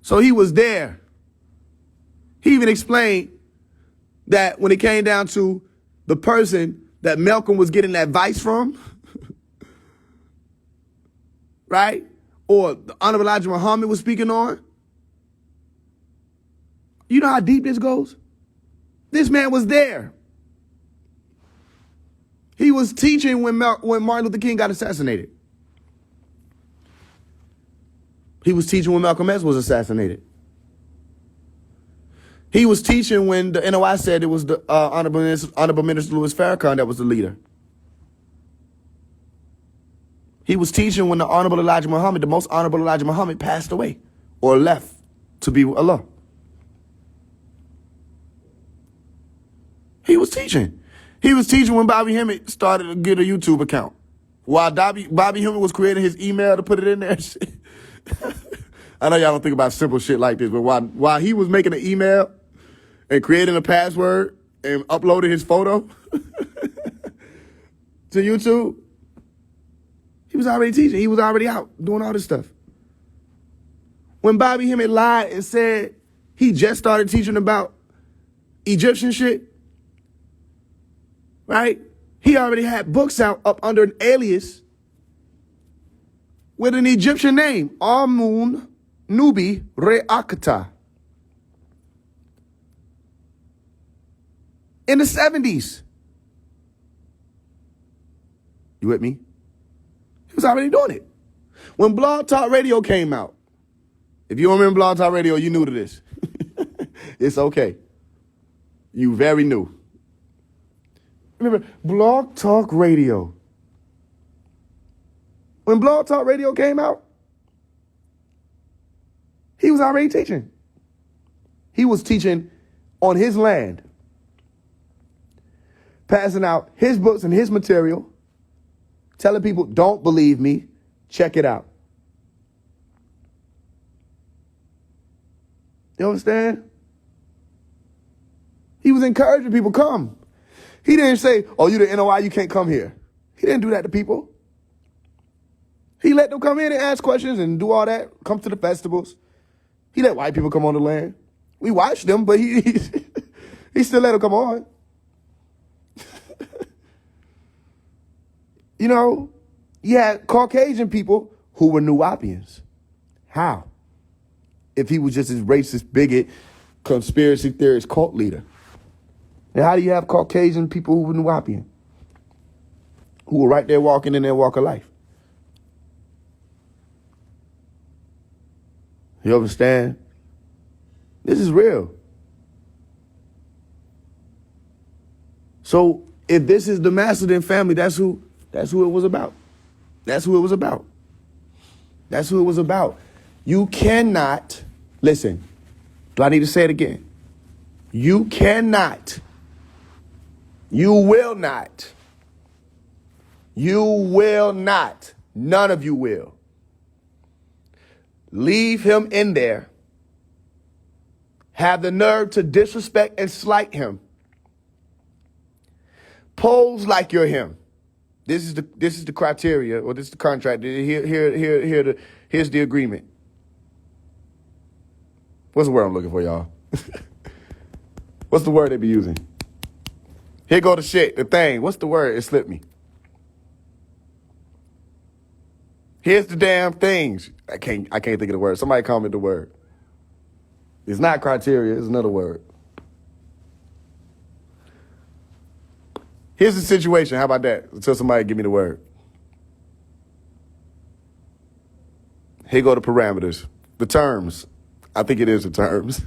Speaker 1: So he was there. He even explained that when it came down to the person that Malcolm was getting that advice from, right? Or the Honorable Elijah Muhammad was speaking on. You know how deep this goes? This man was there. He was teaching when Martin Luther King got assassinated. He was teaching when Malcolm X was assassinated. He was teaching when the NOI said it was the Honorable Minister Louis Farrakhan that was the leader. He was teaching when the Honorable Elijah Muhammad, the most Honorable Elijah Muhammad, passed away or left to be with Allah. He was teaching. He was teaching when Bobby Hemmett started to get a YouTube account. While Bobby Hemmett was creating his email to put it in there. I know y'all don't think about simple shit like this, but while he was making an email and creating a password and uploading his photo to YouTube, he was already teaching. He was already out doing all this stuff. When Bobby Hemmett lied and said he just started teaching about Egyptian shit, right? He already had books out up under an alias with an Egyptian name, Amun Nubi Re'akta. In the 70s. You with me? He was already doing it. When Blog Talk Radio came out, if you don't remember Blog Talk Radio, you new to this. It's okay. You very new. Remember, Blog Talk Radio. When Blog Talk Radio came out, he was already teaching. He was teaching on his land, passing out his books and his material, telling people, don't believe me, check it out. You understand? He was encouraging people, come. He didn't say, oh, you the NOI, you can't come here. He didn't do that to people. He let them come in and ask questions and do all that, come to the festivals. He let white people come on the land. We watched them, but he still let them come on. You know, you had Caucasian people who were Nuwapians. How? If he was just this racist, bigot, conspiracy theorist cult leader. And how do you have Caucasian people who were Nuwapian? Who were right there walking in their walk of life? You understand? This is real. So if this is the Macedon family, that's who it was about. That's who it was about. That's who it was about. You cannot, listen, do I need to say it again? You cannot, you will not, none of you will leave him in there, have the nerve to disrespect and slight him, pose like you're him. This is the criteria, or this is the contract. Here's the agreement. What's the word I'm looking for, y'all? What's the word they be using? Here go the shit, the thing. What's the word? It slipped me. Here's the damn things. I can't think of the word. Somebody comment the word. It's not criteria, it's another word. Here's the situation. How about that? Until somebody give me the word. Here go the parameters. The terms. I think it is the terms.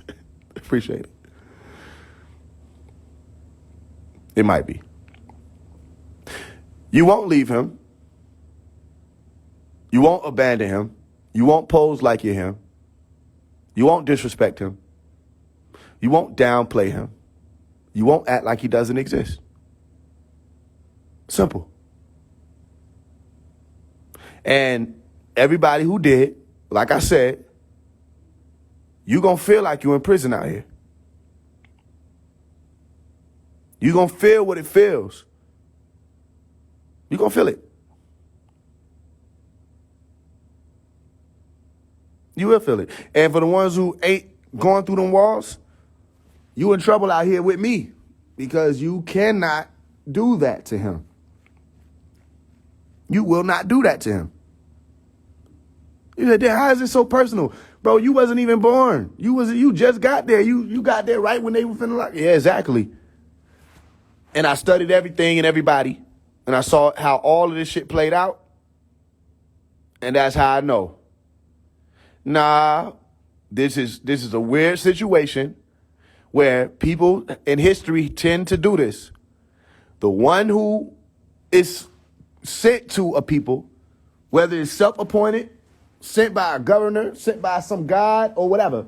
Speaker 1: Appreciate it. It might be. You won't leave him. You won't abandon him. You won't pose like you're him. You won't disrespect him. You won't downplay him. You won't act like he doesn't exist. Simple. And everybody who did, like I said, you're going to feel like you're in prison out here. You're going to feel what it feels. You're going to feel it. You will feel it. And for the ones who ain't going through them walls, you in trouble out here with me, because you cannot do that to him. You will not do that to him. You said, how is it so personal? Bro, you wasn't even born. You just got there. You got there right when they were finna lock. Yeah, exactly. And I studied everything and everybody, and I saw how all of this shit played out. And that's how I know. Nah, this is a weird situation where people in history tend to do this. The one who is sent to a people, whether it's self-appointed, sent by a governor, sent by some god or whatever,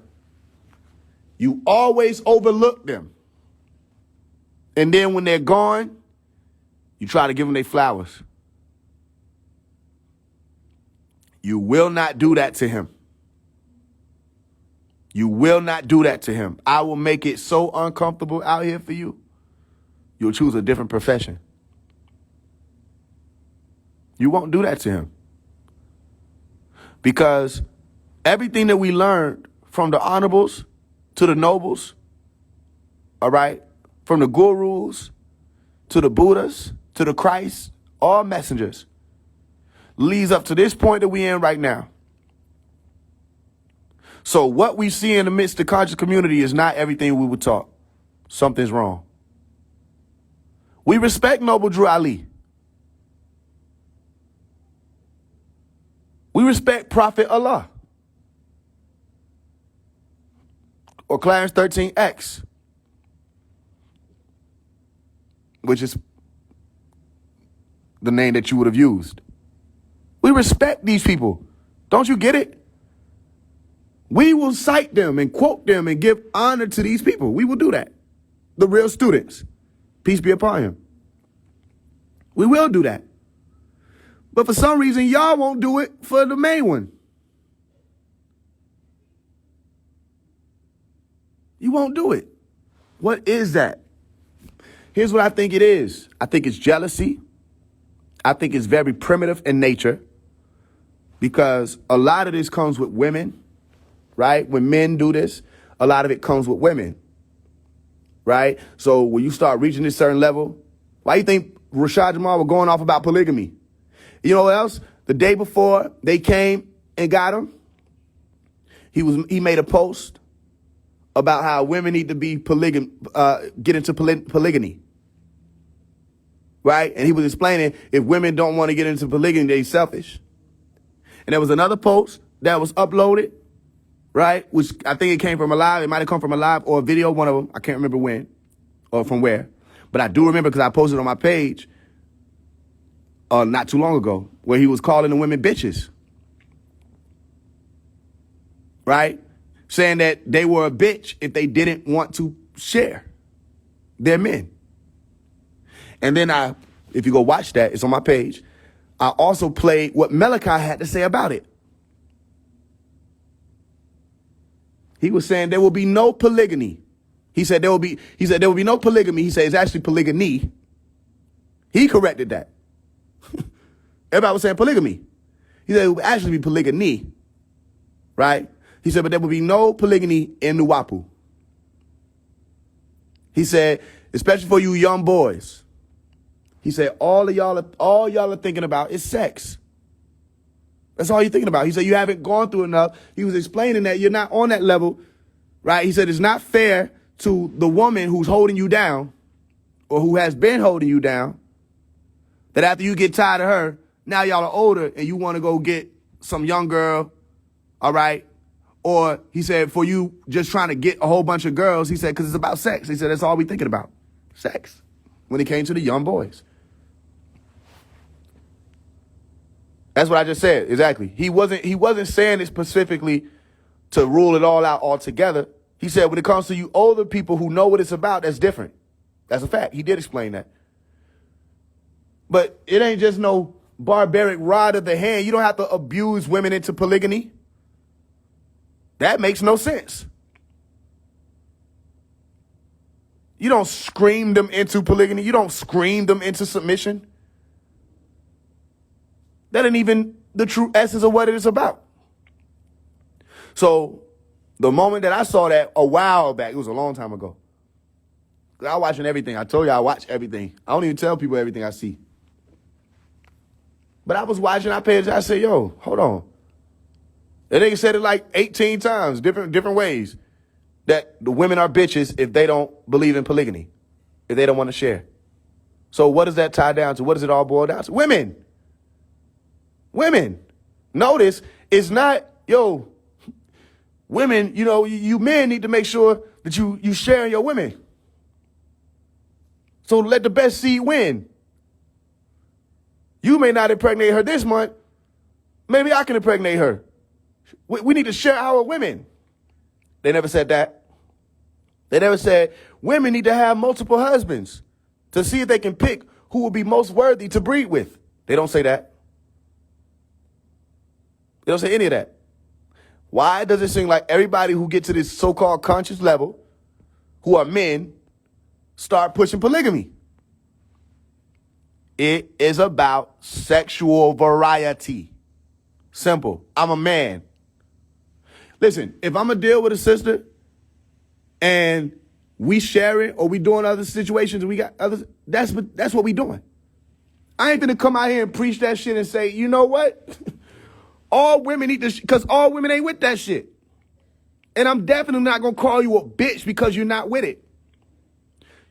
Speaker 1: you always overlook them. And then when they're gone, you try to give them their flowers. You will not do that to him. You will not do that to him. I will make it so uncomfortable out here for you, you'll choose a different profession. You won't do that to him. Because everything that we learned from the honorables to the nobles, all right, from the gurus to the Buddhas to the Christ, all messengers, leads up to this point that we're in right now. So what we see in the midst of the conscious community is not everything we were taught. Something's wrong. We respect Noble Drew Ali. We respect Prophet Allah. or Clarence 13X, which is the name that you would have used. We respect these people. Don't you get it? We will cite them and quote them and give honor to these people. We will do that. The real students. Peace be upon him. We will do that. But for some reason, y'all won't do it for the main one. You won't do it. What is that? Here's what I think it is. I think it's jealousy. I think it's very primitive in nature, because a lot of this comes with women, right? When men do this, a lot of it comes with women, right? So when you start reaching this certain level, why you think Rashad Jamal was going off about polygamy? You know what else? The day before they came and got him, he made a post about how women need to be get into polygamy. Right? And he was explaining if women don't want to get into polygamy, they're selfish. And there was another post that was uploaded, right? Which I think it came from a live. It might have come from a live or a video, one of them. I can't remember when or from where. But I do remember because I posted on my page not too long ago where he was calling the women bitches. Right? Saying that they were a bitch if they didn't want to share their men. And then if you go watch that, it's on my page. I also played what Malachi had to say about it. He was saying there will be no polygamy. He said there will be no polygamy. He said it's actually polygamy. He corrected that. Everybody was saying polygamy. He said it would actually be polygamy. Right? He said, but there will be no polygamy in Nuwapu. He said, especially for you young boys. He said, all y'all are thinking about is sex. That's all you're thinking about. He said, you haven't gone through enough. He was explaining that you're not on that level, right? He said, it's not fair to the woman who's holding you down or who has been holding you down, that after you get tired of her, now y'all are older and you want to go get some young girl, all right? Or he said, for you just trying to get a whole bunch of girls, he said, because it's about sex. He said, that's all we thinking about, sex, when it came to the young boys. That's what I just said. Exactly. He wasn't saying it specifically to rule it all out altogether. He said when it comes to you older people who know what it's about, that's different. That's a fact. He did explain that. But it ain't just no barbaric rod of the hand. You don't have to abuse women into polygamy. That makes no sense. You don't scream them into polygamy. You don't scream them into submission. That ain't even the true essence of what it is about. So the moment that I saw that a while back, it was a long time ago. I was watching everything. I told you I watch everything. I don't even tell people everything I see. But I was watching, I paid attention. I said, yo, hold on. The nigga said it like 18 times, different ways, that the women are bitches if they don't believe in polygamy, if they don't want to share. So what does that tie down to? What does it all boil down to? Women. Notice, it's not, women, you men need to make sure that you share your women. So let the best seed win. You may not impregnate her this month. Maybe I can impregnate her. We need to share our women. They never said that. They never said women need to have multiple husbands to see if they can pick who will be most worthy to breed with. They don't say that. They don't say any of that. Why does it seem like everybody who gets to this so-called conscious level, who are men, start pushing polygamy? It is about sexual variety. Simple. I'm a man. Listen, if I'm going to deal with a sister and we sharing or we doing other situations and we got others, that's what we doing. I ain't going to come out here and preach that shit and say, you know what? All women need to, because all women ain't with that shit. And I'm definitely not going to call you a bitch because you're not with it.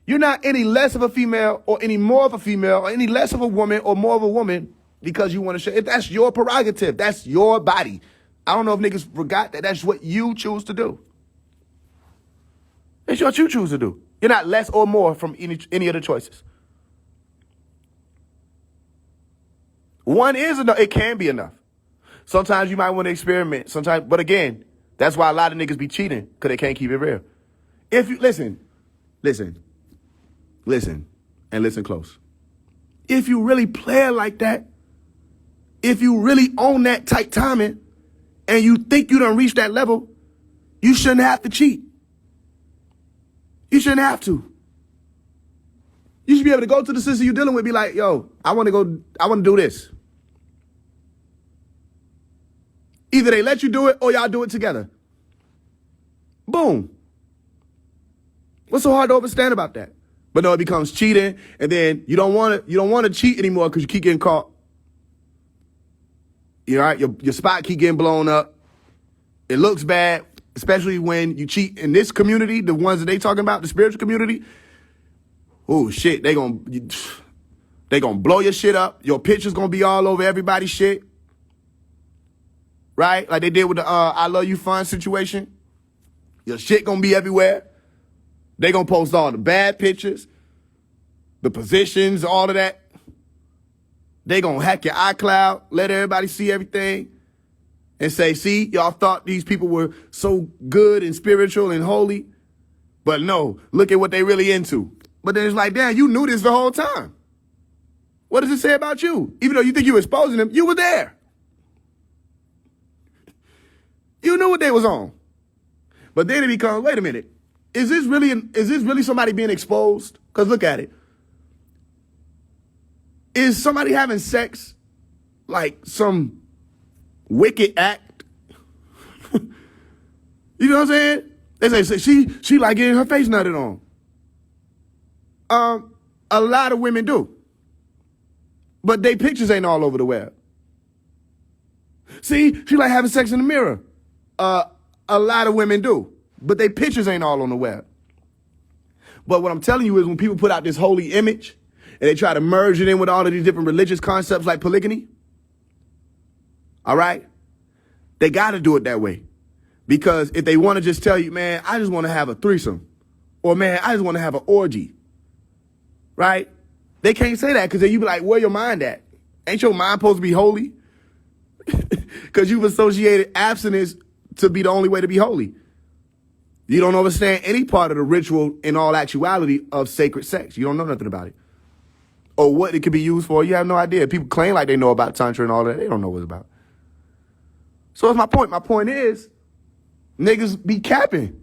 Speaker 1: You're not any less of a female or any more of a female or any less of a woman or more of a woman because you want to share. If that's your prerogative, that's your body. I don't know if niggas forgot that that's what you choose to do. It's what you choose to do. You're not less or more from any of the choices. One is enough. It can be enough. Sometimes you might want to experiment. Sometimes, but again, that's why a lot of niggas be cheating, because they can't keep it real. If you listen, and listen close. If you really play it like that, if you really own that tight timing, and you think you done reached that level, you shouldn't have to cheat. You shouldn't have to. You should be able to go to the sister you're dealing with, be like, yo, I want to do this. Either they let you do it or y'all do it together. Boom. What's so hard to understand about that? But no, it becomes cheating, and then you don't want to cheat anymore because you keep getting caught. You know, right? Your spot keep getting blown up. It looks bad, especially when you cheat in this community, the ones that they talking about, the spiritual community. Oh shit, they gonna blow your shit up. Your picture's gonna be all over everybody's shit. Right? Like they did with the I Love You Fun situation. Your shit gonna be everywhere. They gonna post all the bad pictures, the positions, all of that. They gonna hack your iCloud, let everybody see everything, and say, see, y'all thought these people were so good and spiritual and holy, but no, look at what they really into. But then it's like, damn, you knew this the whole time. What does it say about you? Even though you think you were exposing them, you were there. You knew what they was on. But then it becomes, wait a minute, is this really somebody being exposed? Because look at it. Is somebody having sex like some wicked act? You know what I'm saying? They say she like getting her face nutted on. A lot of women do. But they pictures ain't all over the web. See, she like having sex in the mirror. A lot of women do. But they pictures ain't all on the web. But what I'm telling you is when people put out this holy image and they try to merge it in with all of these different religious concepts like polygamy, all right, they got to do it that way. Because if they want to just tell you, man, I just want to have a threesome, or man, I just want to have an orgy, right? They can't say that because then you be like, where your mind at? Ain't your mind supposed to be holy? Because you've associated abstinence to be the only way to be holy. You don't understand any part of the ritual in all actuality of sacred sex. You don't know nothing about it. Or what it could be used for. You have no idea. People claim like they know about Tantra and all that. They don't know what it's about. So that's my point. My point is, niggas be capping.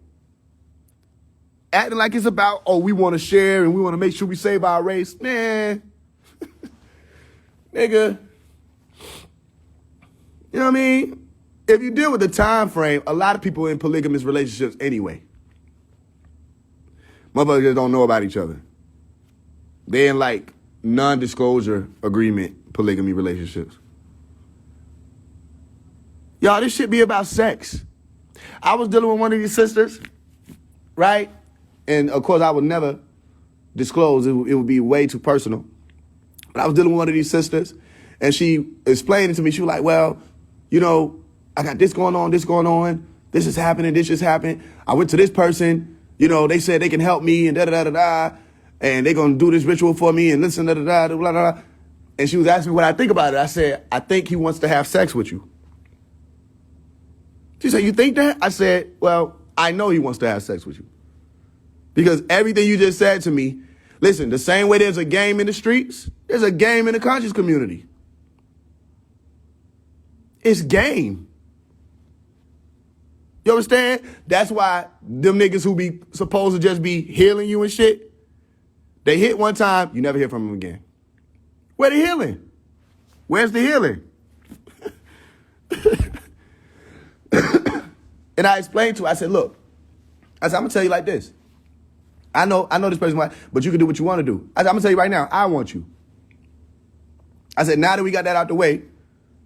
Speaker 1: Acting like it's about, oh, we want to share and we want to make sure we save our race. Man. Nigga. You know what I mean? If you deal with the time frame, a lot of people in polygamous relationships anyway. Motherfuckers don't know about each other. They're in like non-disclosure agreement polygamy relationships. Y'all, this shit be about sex. I was dealing with one of these sisters, right? And of course I would never disclose. It would be way too personal. But I was dealing with one of these sisters and she explained it to me. She was like, well, you know, I got this going on, this is happening, this just happened. I went to this person, you know, they said they can help me and da-da-da-da-da, and they're going to do this ritual for me and listen, da-da-da-da, blah-da-da. And she was asking me what I think about it. I said, I think he wants to have sex with you. She said, you think that? I said, well, I know he wants to have sex with you. Because everything you just said to me, listen, the same way there's a game in the streets, there's a game in the conscious community. It's game. You understand? That's why them niggas who be supposed to just be healing you and shit, they hit one time, you never hear from them again. Where the healing? Where's the healing? And I explained to her, I said, look, I said, I'm gonna tell you like this. I know this person, but you can do what you want to do. I said, I'm gonna tell you right now, I want you. I said, now that we got that out the way,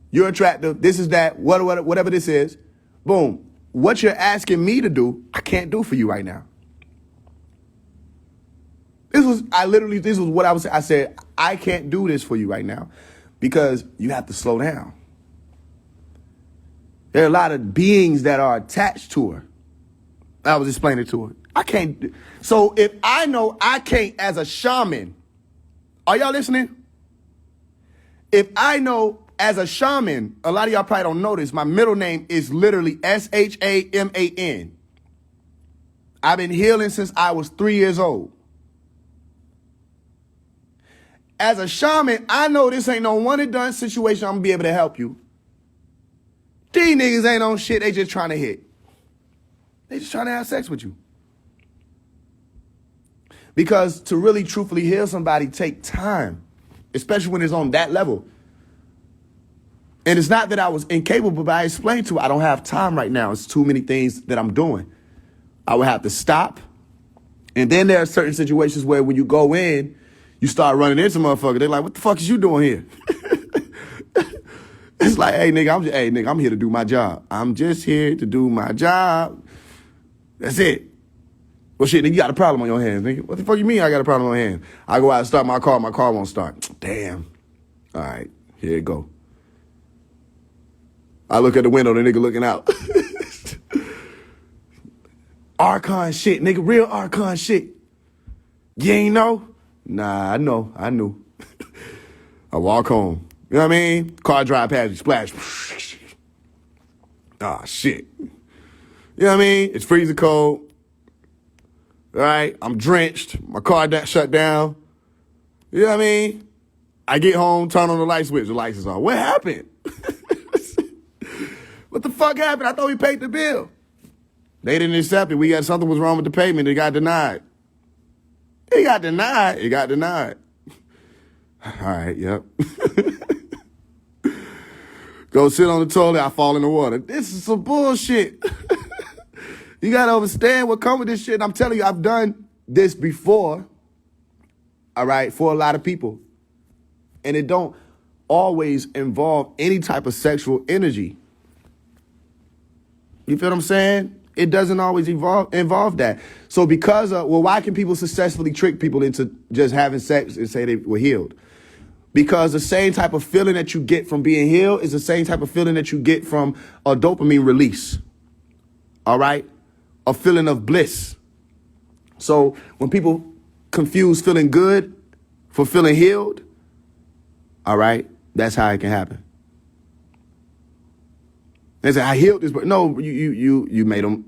Speaker 1: you're attractive, this is that, whatever this is, boom. What you're asking me to do, I can't do for you right now. This was what I was saying. I said, I can't do this for you right now because you have to slow down. There are a lot of beings that are attached to her. I was explaining to her. I can't. So if I know I can't as a shaman, are y'all listening? If I know as a shaman, a lot of y'all probably don't know this, my middle name is literally Shaman. I've been healing since I was 3 years old. As a shaman, I know this ain't no one and done situation I'm gonna be able to help you. These niggas ain't on shit, they just trying to hit. They just trying to have sex with you. Because to really truthfully heal somebody take time, especially when it's on that level. And it's not that I was incapable, but I explained to her, I don't have time right now. It's too many things that I'm doing. I would have to stop. And then there are certain situations where when you go in, you start running into motherfuckers. They're like, what the fuck is you doing here? It's like, hey, nigga, I'm here to do my job. I'm just here to do my job. That's it. Well, shit, nigga, you got a problem on your hands, nigga. What the fuck you mean I got a problem on my hands? I go out and start my car won't start. Damn. All right, here it go. I look at the window, the nigga looking out. Archon shit, nigga, real Archon shit. You ain't know? Nah, I know. I knew. I walk home. You know what I mean? Car drive past you, splash. Ah, shit. You know what I mean? It's freezing cold. All right, I'm drenched. My car shut down. You know what I mean? I get home, turn on the light switch. The lights is on. What happened? What the fuck happened? I thought we paid the bill. They didn't accept it. Something was wrong with the payment. It got denied. It got denied. All right, yep. Go sit on the toilet. I fall in the water. This is some bullshit. You got to understand what comes with this shit. And I'm telling you, I've done this before, all right, for a lot of people. And it don't always involve any type of sexual energy. You feel what I'm saying? It doesn't always involve that. So why can people successfully trick people into just having sex and say they were healed? Because the same type of feeling that you get from being healed is the same type of feeling that you get from a dopamine release. All right? A feeling of bliss. So when people confuse feeling good for feeling healed, all right, that's how it can happen. They say, I healed this, but no, you made them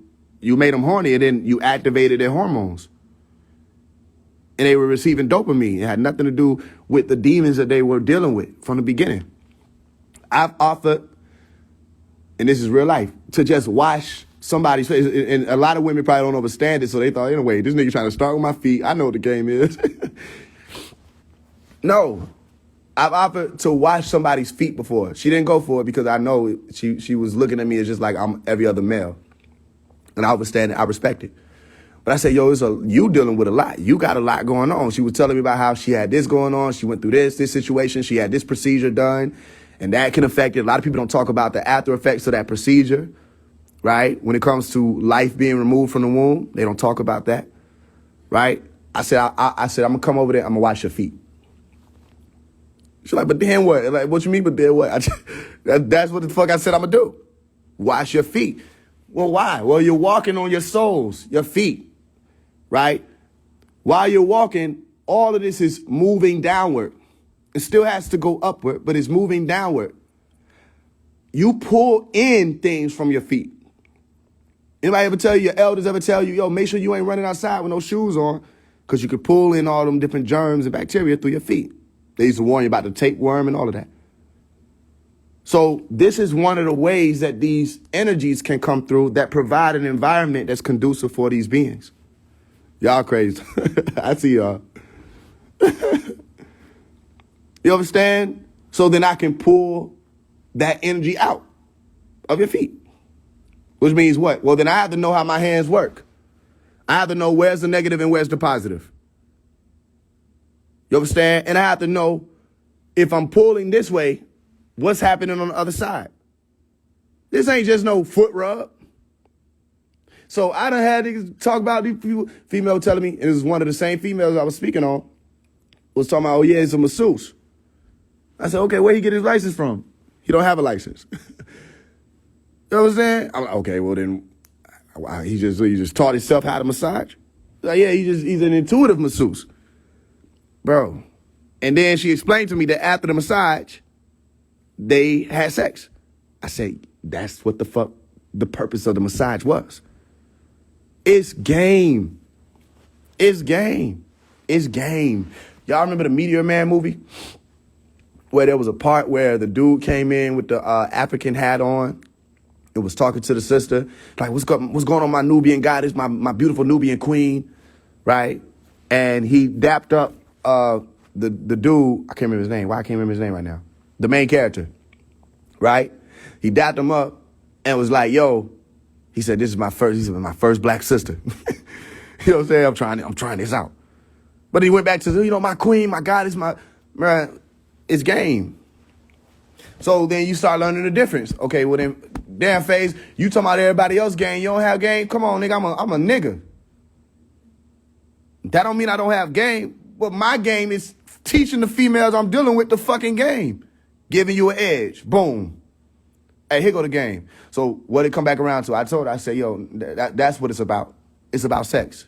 Speaker 1: horny, and then you activated their hormones. And they were receiving dopamine. It had nothing to do with the demons that they were dealing with from the beginning. I've offered, and this is real life, to just wash somebody's face. And a lot of women probably don't understand it, so they thought, anyway, this nigga trying to start with my feet. I know what the game is. No. I've offered to wash somebody's feet before. She didn't go for it because I know she was looking at me as just like I'm every other male. And I understand it. I respect it. But I said, yo, you dealing with a lot. You got a lot going on. She was telling me about how she had this going on. She went through this situation. She had this procedure done. And that can affect it. A lot of people don't talk about the after effects of that procedure, right? When it comes to life being removed from the womb, they don't talk about that, right? I said, I'm going to come over there. I'm going to wash your feet. She's like, but then what? Like, what you mean, but then what? That's what the fuck I said I'm going to do. Wash your feet. Well, why? Well, you're walking on your soles, your feet, right? While you're walking, all of this is moving downward. It still has to go upward, but it's moving downward. You pull in things from your feet. Anybody ever tell you, your elders ever tell you, yo, make sure you ain't running outside with no shoes on, because you could pull in all them different germs and bacteria through your feet. They used to warn you about the tapeworm and all of that. So this is one of the ways that these energies can come through that provide an environment that's conducive for these beings. Y'all crazy. I see y'all. You understand? So then I can pull that energy out of your feet. Which means what? Well, then I have to know how my hands work. I have to know where's the negative and where's the positive. You understand? And I have to know if I'm pulling this way, what's happening on the other side. This ain't just no foot rub. So I done had niggas talk about these people, female telling me, and it was one of the same females I was speaking on, was talking about, oh yeah, he's a masseuse. I said, okay, where he get his license from? He don't have a license. You know what I'm saying? I'm like, okay, well then, Wow, he just taught himself how to massage. Like, yeah, he's an intuitive masseuse, bro. And then she explained to me that after the massage, they had sex. I said, that's what the fuck the purpose of the massage was. It's game. It's game. It's game. Y'all remember the Meteor Man movie? Where there was a part where the dude came in with the African hat on. It was talking to the sister. Like, what's going on, my Nubian goddess, my beautiful Nubian queen, right? And he dapped up the dude. I can't remember his name. Why I can't remember his name right now? The main character, right? He dapped him up and was like, yo, he said, this is my first black sister. You know what I'm saying? I'm trying this out. But he went back to, my queen, my goddess, man, it's game. So then you start learning the difference. Okay, well then, damn Faise, you talking about everybody else game, you don't have game? Come on, nigga, I'm a nigga. That don't mean I don't have game, but my game is teaching the females I'm dealing with the fucking game. Giving you an edge, boom. Hey, here go the game. So what it come back around to, I told her, I said, yo, that's what it's about. It's about sex.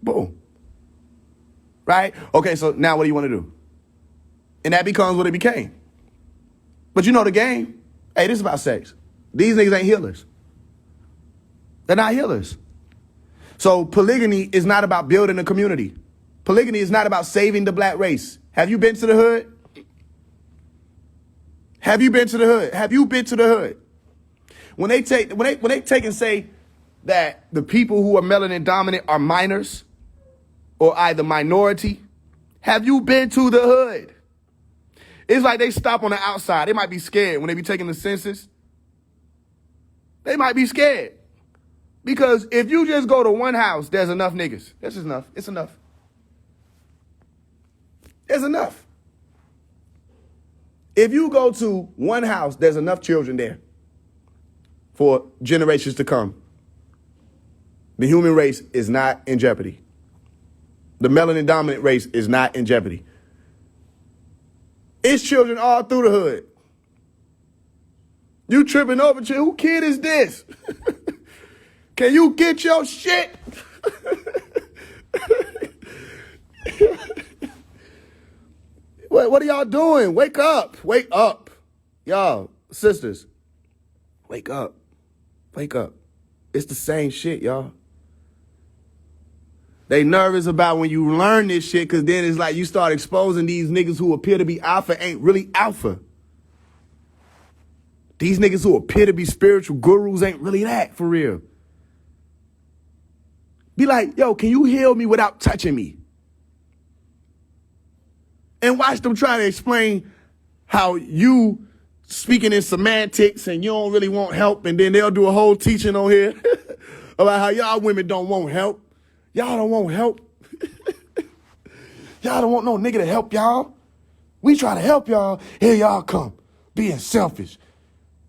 Speaker 1: Boom. Right? Okay, so now what do you want to do? And that becomes what it became. But you know the game. Hey, this is about sex. These niggas ain't healers. They're not healers. So polygamy is not about building a community. Polygamy is not about saving the black race. Have you been to the hood? Have you been to the hood? Have you been to the hood? When they take and say that the people who are melanin dominant are minors or either minority, have you been to the hood? It's like they stop on the outside. They might be scared when they be taking the census. They might be scared. Because if you just go to one house, there's enough niggas. That's just enough. It's enough. There's enough. If you go to one house, there's enough children there for generations to come. The human race is not in jeopardy. The melanin dominant race is not in jeopardy. It's children all through the hood. You tripping over, who kid is this? Can you get your shit? What are y'all doing? Wake up. Wake up. Y'all, sisters, wake up. Wake up. It's the same shit, y'all. They nervous about when you learn this shit because then it's like you start exposing these niggas who appear to be alpha ain't really alpha. These niggas who appear to be spiritual gurus ain't really that for real. Be like, yo, can you heal me without touching me? And watch them try to explain how you speaking in semantics and you don't really want help. And then they'll do a whole teaching on here about how y'all women don't want help. Y'all don't want help. Y'all don't want no nigga to help y'all. We try to help y'all. Here y'all come, being selfish.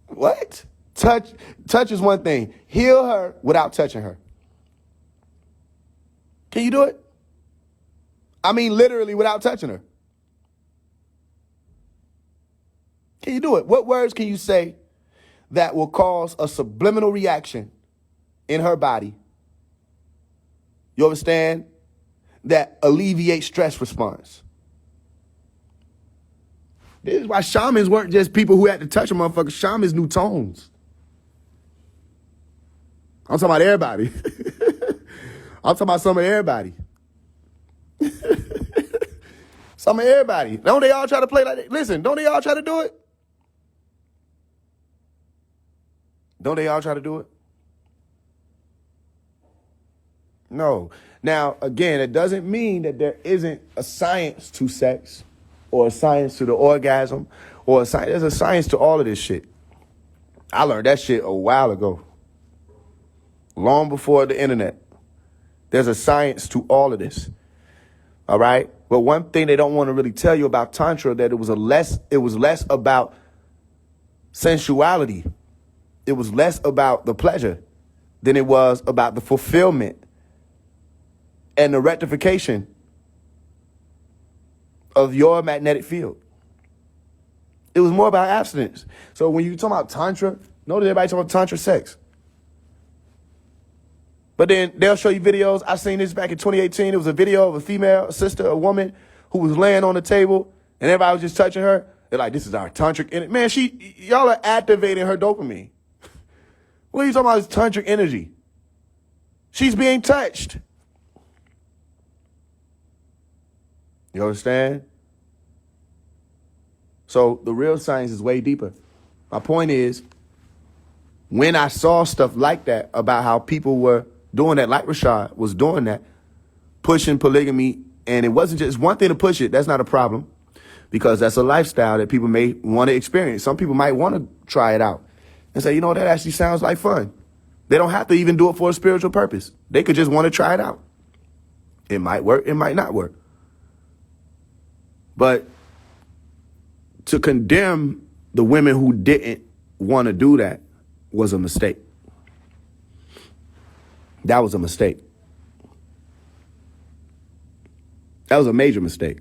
Speaker 1: What? Touch is one thing. Heal her without touching her. Can you do it? I mean, literally without touching her. Can you do it? What words can you say that will cause a subliminal reaction in her body? You understand? That alleviates stress response. This is why shamans weren't just people who had to touch a motherfucker. Shamans knew tones. I'm talking about everybody. I'm talking about some of everybody. Some of everybody. Don't they all try to play like that? Listen, don't they all try to do it? Don't they all try to do it? No. Now, again, it doesn't mean that there isn't a science to sex or a science to the orgasm or a science. There's a science to all of this shit. I learned that shit a while ago. Long before the internet. There's a science to all of this. All right? But one thing they don't want to really tell you about Tantra, that it was less about sensuality. It was less about the pleasure than it was about the fulfillment and the rectification of your magnetic field. It was more about abstinence. So when you talk about Tantra, notice everybody talking about Tantra sex. But then they'll show you videos. I seen this back in 2018. It was a video of a female, a sister, a woman who was laying on the table and everybody was just touching her. They're like, this is our tantric energy. Man, y'all are activating her dopamine. What are you talking about? This tantric energy. She's being touched. You understand? So the real science is way deeper. My point is, when I saw stuff like that about how people were doing that, like Rashad was doing that, pushing polygamy, and it wasn't just one thing to push it. That's not a problem because that's a lifestyle that people may want to experience. Some people might want to try it out and say, you know, that actually sounds like fun. They don't have to even do it for a spiritual purpose. They could just want to try it out. It might work. It might not work. But to condemn the women who didn't want to do that was a mistake. That was a mistake. That was a major mistake.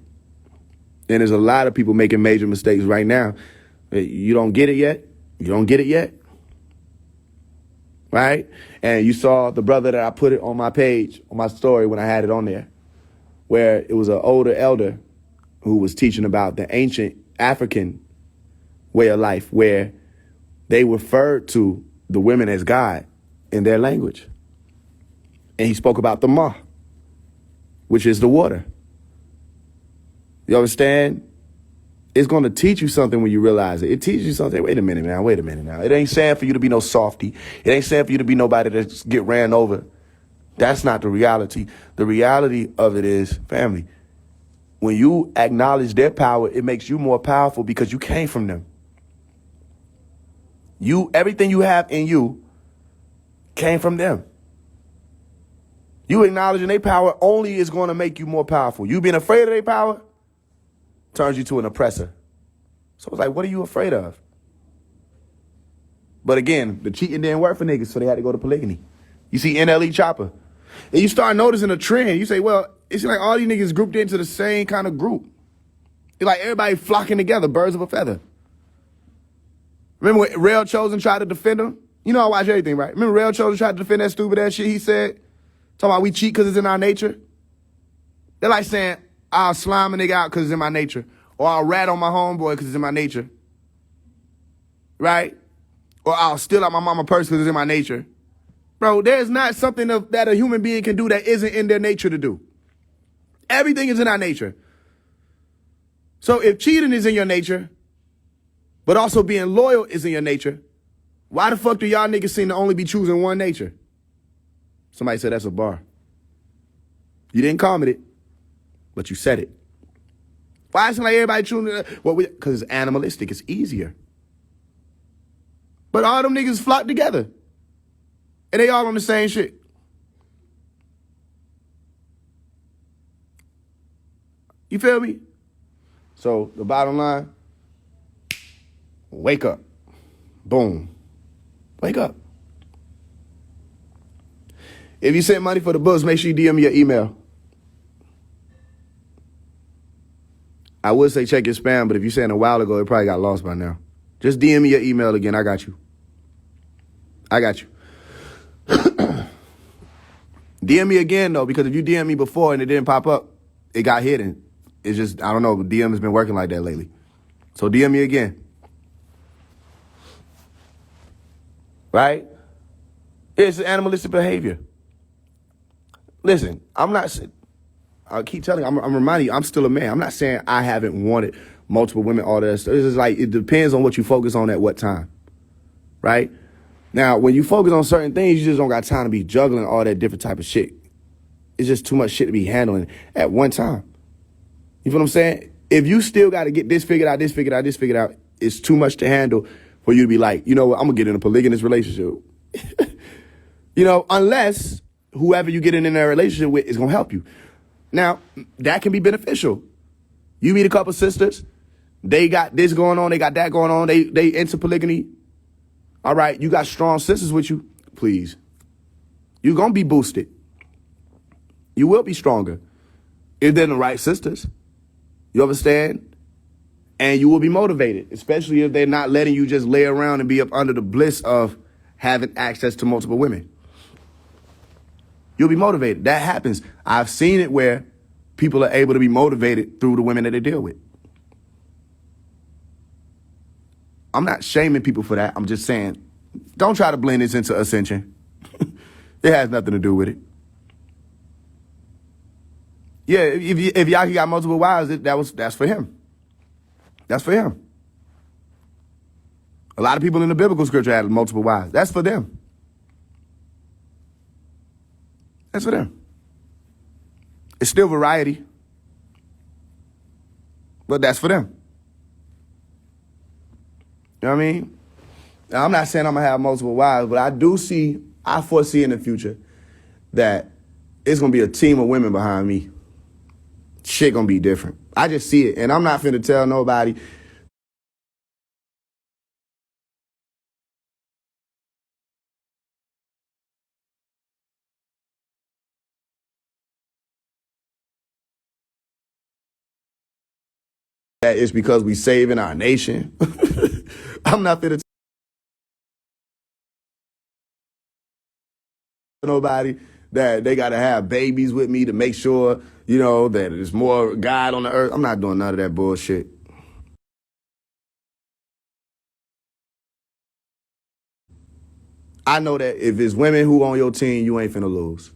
Speaker 1: And there's a lot of people making major mistakes right now. You don't get it yet. You don't get it yet. Right? And you saw the brother that I put it on my page, on my story when I had it on there, where it was an older elder who was teaching about the ancient African way of life, where they referred to the women as God in their language. And he spoke about the ma, which is the water. You understand? It's going to teach you something when you realize it. It teaches you something. Wait a minute now. It ain't saying for you to be no softy. It ain't saying for you to be nobody that get ran over. That's not the reality. The reality of it is, family, when you acknowledge their power, it makes you more powerful because you came from them. Everything you have in you came from them. You acknowledging their power only is going to make you more powerful. You being afraid of their power turns you to an oppressor. So it's like, what are you afraid of? But again, the cheating didn't work for niggas, so they had to go to polygamy. You see NLE Chopper. And you start noticing a trend. You say, well, it's like all these niggas grouped into the same kind of group. It's like everybody flocking together, birds of a feather. Remember when Rail Chosen tried to defend him? You know I watch everything, right? Remember Rail Chosen tried to defend that stupid ass shit he said? Talking about we cheat because it's in our nature? They're like saying, I'll slime a nigga out because it's in my nature. Or I'll rat on my homeboy because it's in my nature. Right? Or I'll steal out my mama purse because it's in my nature. Bro, there's not something that a human being can do that isn't in their nature to do. Everything is in our nature. So if cheating is in your nature, but also being loyal is in your nature, why the fuck do y'all niggas seem to only be choosing one nature? Somebody said that's a bar. You didn't comment it, but you said it. Why isn't like everybody choosing? Well, because it's animalistic. It's easier. But all them niggas flock together. And they all on the same shit. You feel me? So the bottom line, wake up. Boom. Wake up. If you send money for the books, make sure you DM me your email. I would say check your spam, but if you sent a while ago, it probably got lost by now. Just DM me your email again. I got you. DM me again, though, because if you DM me before and it didn't pop up, it got hidden. It's just, I don't know, DM has been working like that lately. So DM me again. Right? It's animalistic behavior. Listen, I keep telling you, I'm reminding you, I'm still a man. I'm not saying I haven't wanted multiple women, all that stuff. It's just like, it depends on what you focus on at what time. Right? Now, when you focus on certain things, you just don't got time to be juggling all that different type of shit. It's just too much shit to be handling at one time. You feel what I'm saying? If you still got to get this figured out, it's too much to handle for you to be like, you know what, I'm going to get in a polygamous relationship. You know, unless whoever you get in that relationship with is going to help you. Now, that can be beneficial. You meet a couple sisters, they got this going on, they got that going on, they into polygamy. All right, you got strong sisters with you, please. You're going to be boosted. You will be stronger if they're the right sisters. You understand? And you will be motivated, especially if they're not letting you just lay around and be up under the bliss of having access to multiple women. you'll be motivated. That happens. I've seen it where people are able to be motivated through the women that they deal with. I'm not shaming people for that. I'm just saying, don't try to blend this into ascension. It has nothing to do with it. Yeah, if Yaki got multiple wives, that's for him. That's for him. A lot of people in the biblical scripture had multiple wives. That's for them. That's for them. It's still variety, but that's for them. You know what I mean? Now, I'm not saying I'm going to have multiple wives, but I foresee in the future that it's going to be a team of women behind me. Shit going to be different. I just see it, and I'm not finna tell nobody that it's because we saving our nation. I'm not finna tell nobody that they got to have babies with me to make sure, that there's more God on the earth. I'm not doing none of that bullshit. I know that if it's women who on your team, you ain't finna lose.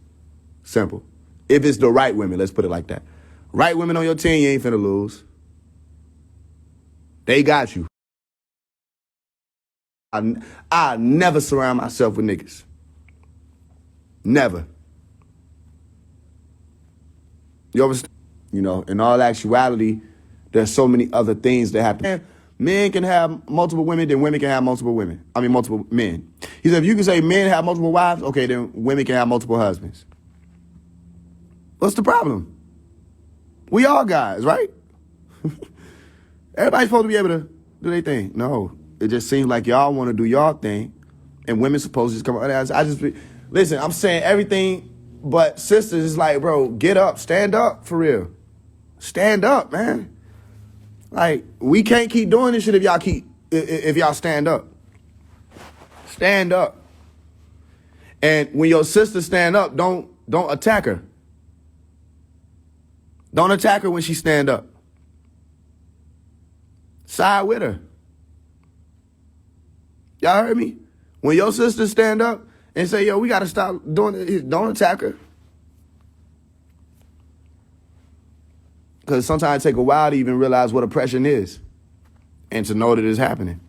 Speaker 1: Simple. If it's the right women, let's put it like that. Right women on your team, you ain't finna lose. They got you. I never surround myself with niggas. Never. You understand? In all actuality, there's so many other things that happen. Men can have multiple women, then women can have multiple women. I mean, multiple men. He said, if you can say men have multiple wives, okay, then women can have multiple husbands. What's the problem? We all guys, right? Everybody's supposed to be able to do their thing. No, it just seems like y'all want to do y'all thing, and women's supposed to just come on. Listen, I'm saying everything, but sisters is like, bro, get up, stand up for real. Stand up, man. Like, we can't keep doing this shit if y'all stand up. Stand up. And when your sister stand up, don't attack her. Don't attack her when she stand up. Side with her. Y'all heard me? When your sister stand up and say, yo, we got to stop doing it, don't attack her. Because sometimes it takes a while to even realize what oppression is and to know that it's happening.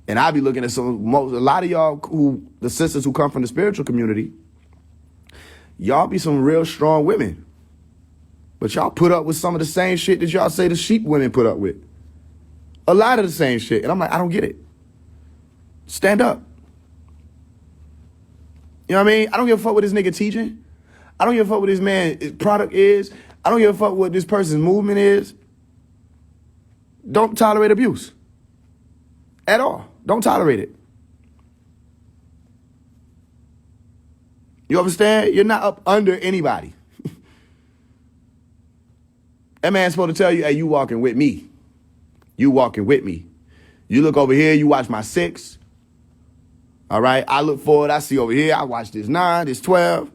Speaker 1: And I be looking at a lot of y'all the sisters who come from the spiritual community, y'all be some real strong women. But y'all put up with some of the same shit that y'all say the sheep women put up with. A lot of the same shit. And I'm like, I don't get it. Stand up. You know what I mean? I don't give a fuck what this nigga teaching. I don't give a fuck what this man's product is. I don't give a fuck what this person's movement is. Don't tolerate abuse. At all. Don't tolerate it. You understand? You're not up under anybody. That man's supposed to tell you, hey, you walking with me. You walking with me. You look over here, you watch my 6. All right? I look forward, I see over here, I watch this 9, this 12.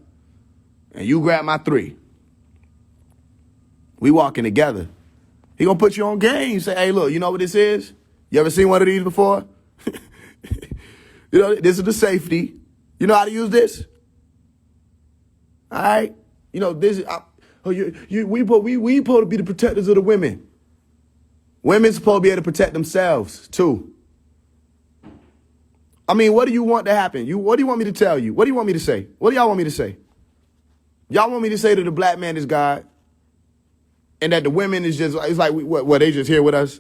Speaker 1: And you grab my 3. We walking together. He gonna put you on game. Say, hey, look, you know what this is? You ever seen one of these before? This is the safety. You know how to use this? All right? This is... we supposed to be the protectors of the women. Women supposed to be able to protect themselves, too. I mean, what do you want to happen? What do you want me to tell you? What do you want me to say? What do y'all want me to say? Y'all want me to say that the black man is God and that the women is just, it's like, what, they just here with us?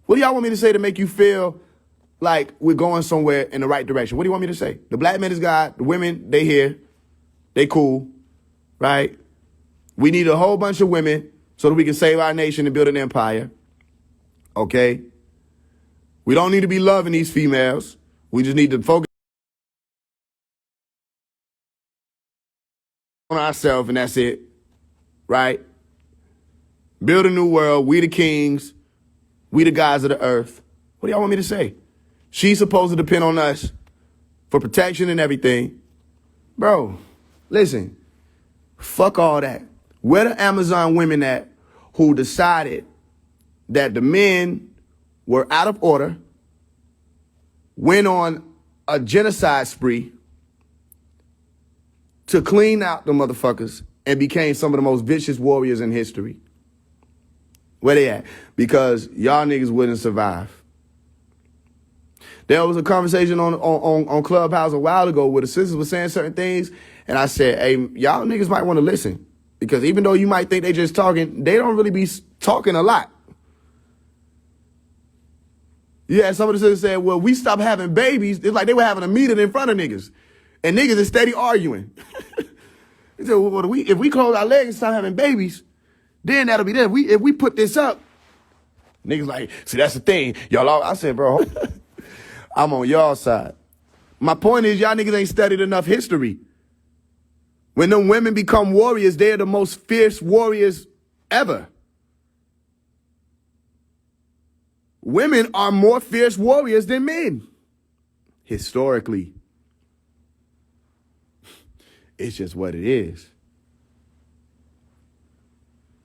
Speaker 1: What do y'all want me to say to make you feel like we're going somewhere in the right direction? What do you want me to say? The black man is God. The women, they here. They cool, right? We need a whole bunch of women so that we can save our nation and build an empire. Okay? We don't need to be loving these females. We just need to focus on ourselves, and that's it. Right? Build a new world. We the kings. We the guys of the earth. What do y'all want me to say? She's supposed to depend on us for protection and everything. Bro, Listen, fuck all that. Where the Amazon women at who decided that the men were out of order, went on a genocide spree to clean out the motherfuckers and became some of the most vicious warriors in history? Where they at? Because y'all niggas wouldn't survive. There was a conversation on Clubhouse a while ago where the sisters were saying certain things, and I said, hey, y'all niggas might want to listen. Because even though you might think they just talking, they don't really be talking a lot. Yeah, some of the sisters said, well, we stopped having babies. It's like they were having a meeting in front of niggas. And niggas is steady arguing. They said, well, if we close our legs and stop having babies, then that'll be there. If we put this up, niggas like, see, that's the thing. Y'all all, I said, bro, I'm on y'all side. My point is, y'all niggas ain't studied enough history. When them women become warriors, they're the most fierce warriors ever. Women are more fierce warriors than men. Historically. It's just what it is.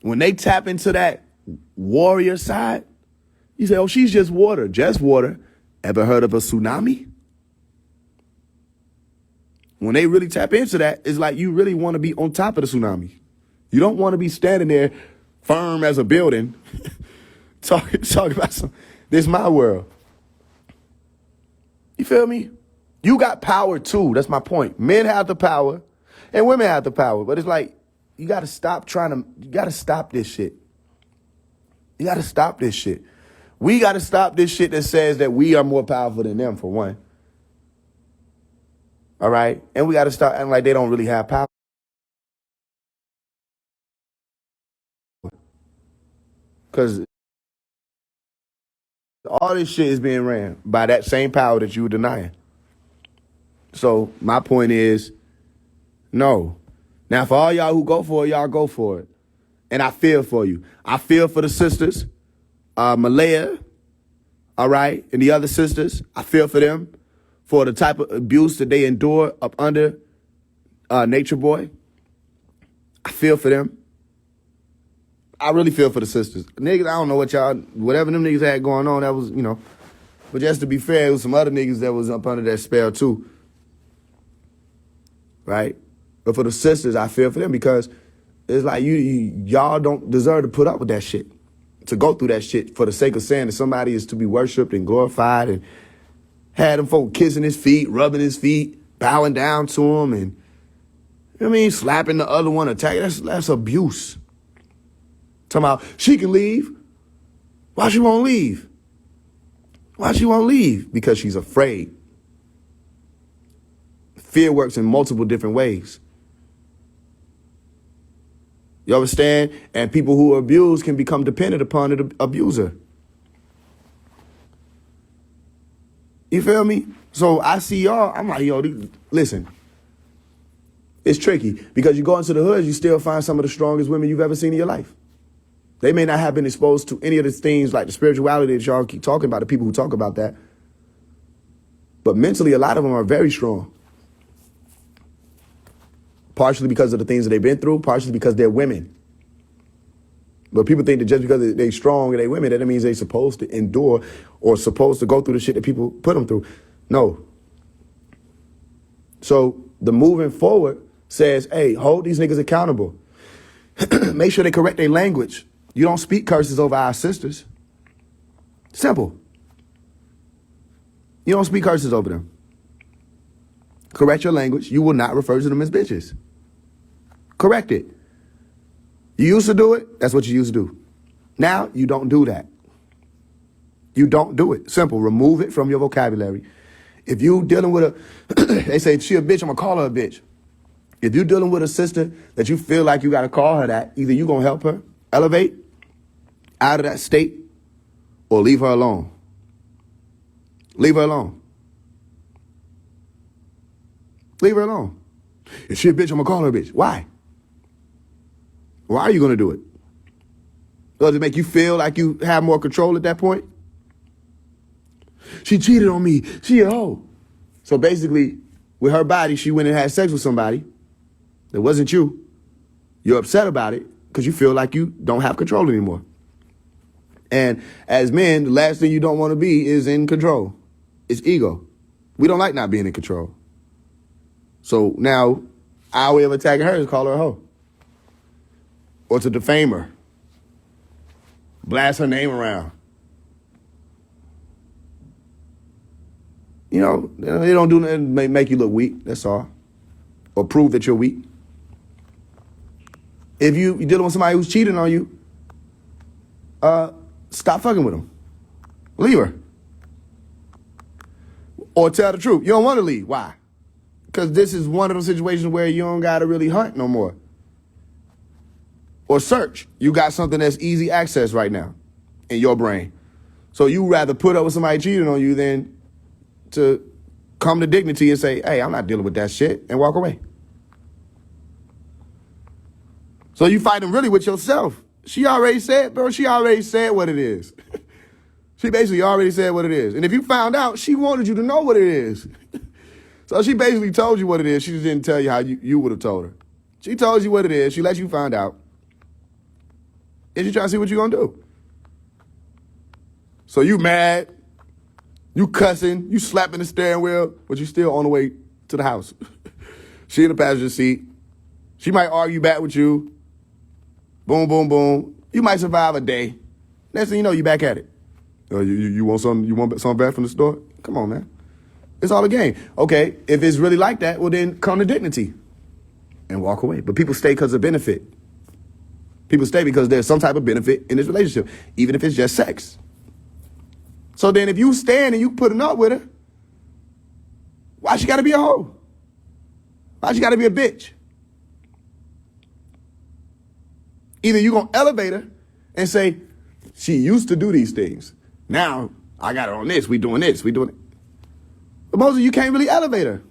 Speaker 1: When they tap into that warrior side, you say, oh, she's just water. Just water. Ever heard of a tsunami? When they really tap into that, it's like you really want to be on top of the tsunami. You don't want to be standing there firm as a building talking about some, this is my world. You feel me? You got power too. That's my point. Men have the power and women have the power. But it's like, you got to stop you got to stop this shit. You got to stop this shit. We got to stop this shit that says that we are more powerful than them, for one. All right? And we got to start acting like they don't really have power. Because all this shit is being ran by that same power that you were denying. So my point is, no. Now, for all y'all who go for it, y'all go for it. And I feel for you. I feel for the sisters, Malaya, all right, and the other sisters. I feel for them, for the type of abuse that they endure up under Nature Boy. I feel for them. I really feel for the sisters. Niggas, I don't know whatever them niggas had going on, that was, but just to be fair, it was some other niggas that was up under that spell too. Right? But for the sisters, I feel for them because it's like y'all don't deserve to put up with that shit. To go through that shit for the sake of saying that somebody is to be worshipped and glorified, and had them folk kissing his feet, rubbing his feet, bowing down to him, and, you know what I mean, slapping the other one, attacking. That's abuse. Talking about, she can leave. Why she won't leave? Why she won't leave? Because she's afraid. Fear works in multiple different ways. You understand? And people who are abused can become dependent upon the abuser. You feel me? So I see y'all, I'm like, yo, listen. It's tricky because you go into the hood, you still find some of the strongest women you've ever seen in your life. They may not have been exposed to any of the things like the spirituality that y'all keep talking about, the people who talk about that. But mentally, a lot of them are very strong. Partially because of the things that they've been through, partially because they're women. But people think that just because they're strong and they're women, that means they're supposed to endure or supposed to go through the shit that people put them through. No. So the moving forward says, hey, hold these niggas accountable. Make sure they correct their language. You don't speak curses over our sisters. Simple. You don't speak curses over them. Correct your language. You will not refer to them as bitches. Correct it. You used to do it. That's what you used to do. Now, you don't do that. You don't do it. Simple. Remove it from your vocabulary. If you dealing with they say she a bitch, I'm going to call her a bitch. If you're dealing with a sister that you feel like you got to call her that, either you're going to help her elevate out of that state or leave her alone. Leave her alone. Leave her alone. If she a bitch, I'm going to call her a bitch. Why? Why are you going to do it? Does it make you feel like you have more control at that point? She cheated on me. She a hoe. So basically, with her body, she went and had sex with somebody. It wasn't you. You're upset about it because you feel like you don't have control anymore. And as men, the last thing you don't want to be is in control. It's ego. We don't like not being in control. So now, our way of attacking her is call her a hoe. Or to defame her. Blast her name around. You know, they don't do nothing to make you look weak, that's all. Or prove that you're weak. If you're dealing with somebody who's cheating on you, stop fucking with them. Leave her. Or tell the truth. You don't want to leave. Why? Because this is one of those situations where you don't got to really hunt no more. Or search. You got something that's easy access right now in your brain. So you rather put up with somebody cheating on you than to come to dignity and say, hey, I'm not dealing with that shit, and walk away. So you fighting really with yourself. She already said, bro, she already said what it is. She basically already said what it is. And if you found out, she wanted you to know what it is. So she basically told you what it is. She just didn't tell you how you would have told her. She told you what it is. She let you find out. And she trying to see what you're going to do. So you mad, you cussing, you slapping the steering wheel, but you still on the way to the house. She in the passenger seat. She might argue back with you. Boom, boom, boom. You might survive a day. Next thing you know, you back at it. You want something? You want something back from the store? Come on, man. It's all a game. Okay, if it's really like that, well then come to dignity and walk away. But people stay because of benefit. People stay because there's some type of benefit in this relationship, even if it's just sex. So then if you stand and you putting up with her, why she gotta be a hoe? Why she gotta be a bitch? Either you gonna elevate her and say, she used to do these things. Now I got her on this, we doing it. But most of you can't really elevate her.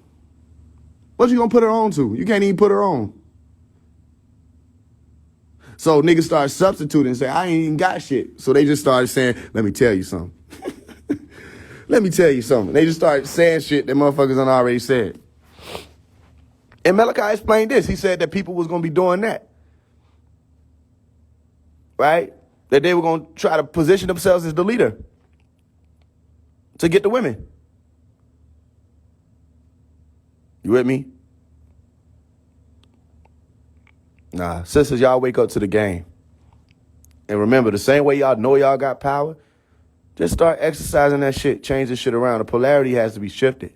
Speaker 1: What you gonna put her on to? You can't even put her on. So niggas start substituting and say, I ain't even got shit. So they just started saying, let me tell you something. Let me tell you something. They just started saying shit that motherfuckers done already said. And Malachi explained this. He said that people was going to be doing that. Right? That they were going to try to position themselves as the leader to get the women. You with me? Nah, sisters, y'all wake up to the game. And remember, the same way y'all know y'all got power, just start exercising that shit, change this shit around. The polarity has to be shifted.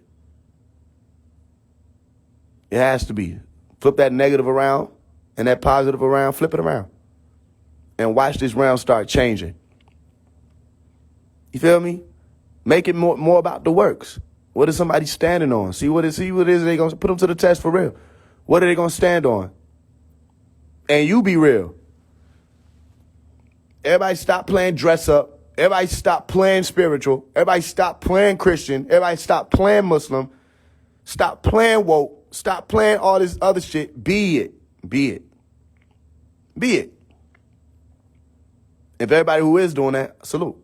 Speaker 1: It has to be. Flip that negative around and that positive around, flip it around. And watch this round start changing. You feel me? Make it more about the works. What is somebody standing on? See what it is they going to put them to the test for real. What are they going to stand on? And you be real. Everybody stop playing dress up. Everybody stop playing spiritual. Everybody stop playing Christian. Everybody stop playing Muslim. Stop playing woke. Stop playing all this other shit. Be it. Be it. Be it. If everybody who is doing that, salute.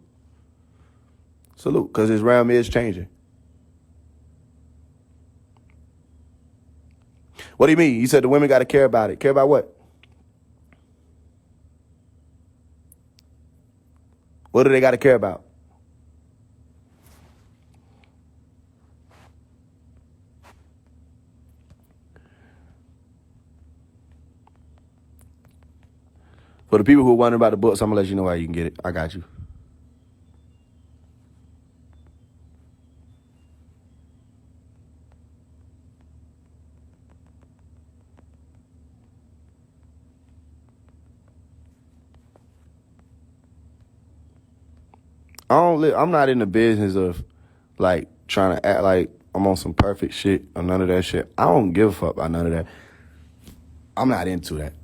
Speaker 1: Salute, because this realm is changing. What do you mean? You said the women got to care about it. Care about what? What do they got to care about? For the people who are wondering about the books, I'm going to let you know how you can get it. I got you. I'm not in the business of like trying to act like I'm on some perfect shit or none of that shit. I don't give a fuck about none of that. I'm not into that.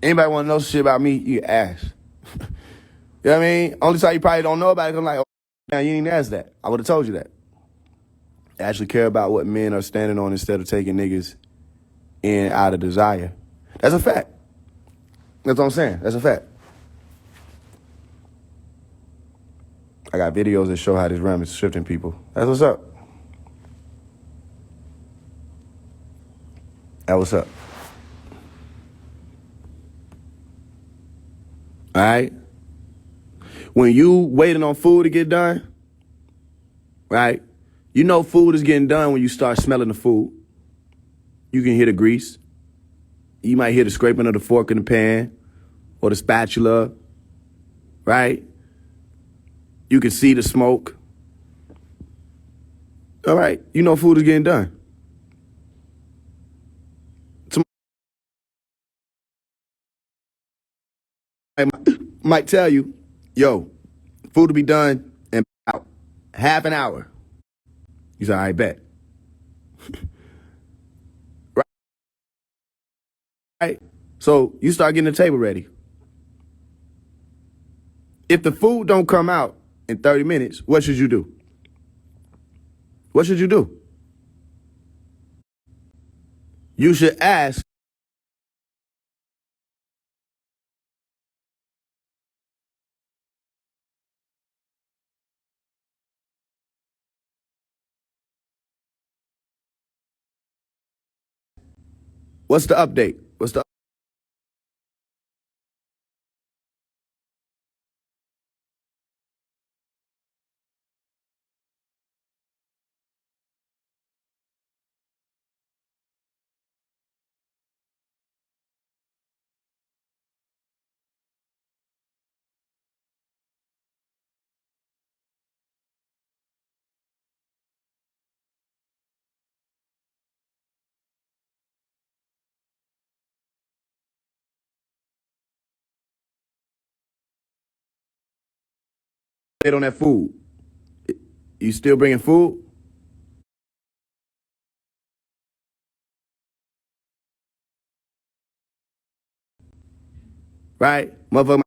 Speaker 1: Anybody want to know some shit about me, you can ask. You know what I mean? Only time you probably don't know about it, 'cause I'm like, oh, now you didn't ask that. I would have told you that. Actually care about what men are standing on instead of taking niggas in out of desire. That's a fact. That's what I'm saying. That's a fact. I got videos that show how this realm is shifting people. That's what's up. That what's up. All right. When you waiting on food to get done, right? You know food is getting done when you start smelling the food. You can hear the grease. You might hear the scraping of the fork in the pan or the spatula, right? You can see the smoke. All right. You know food is getting done. Somebody might tell you, yo, food will be done in about half an hour. You say, I bet. Right? So you start getting the table ready. If the food don't come out in 30 minutes, what should you do? What should you do? You should ask, what's the update? What's the update on that food? You still bringing food? Right? Motherfucker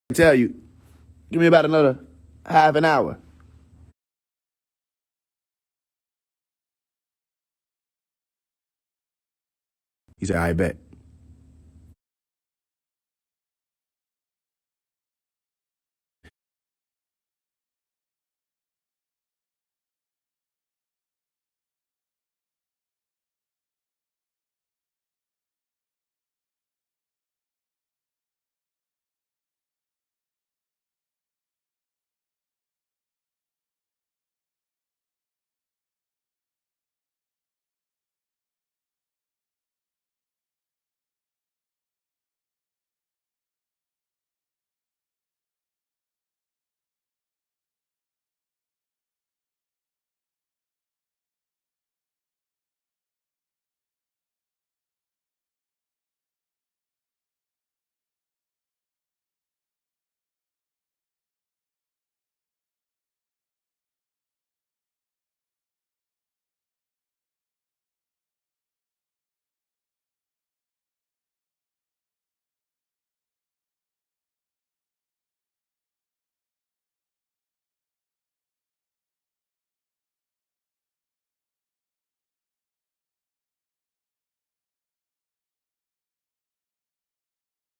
Speaker 1: might tell you, give me about another half an hour. You say, I bet.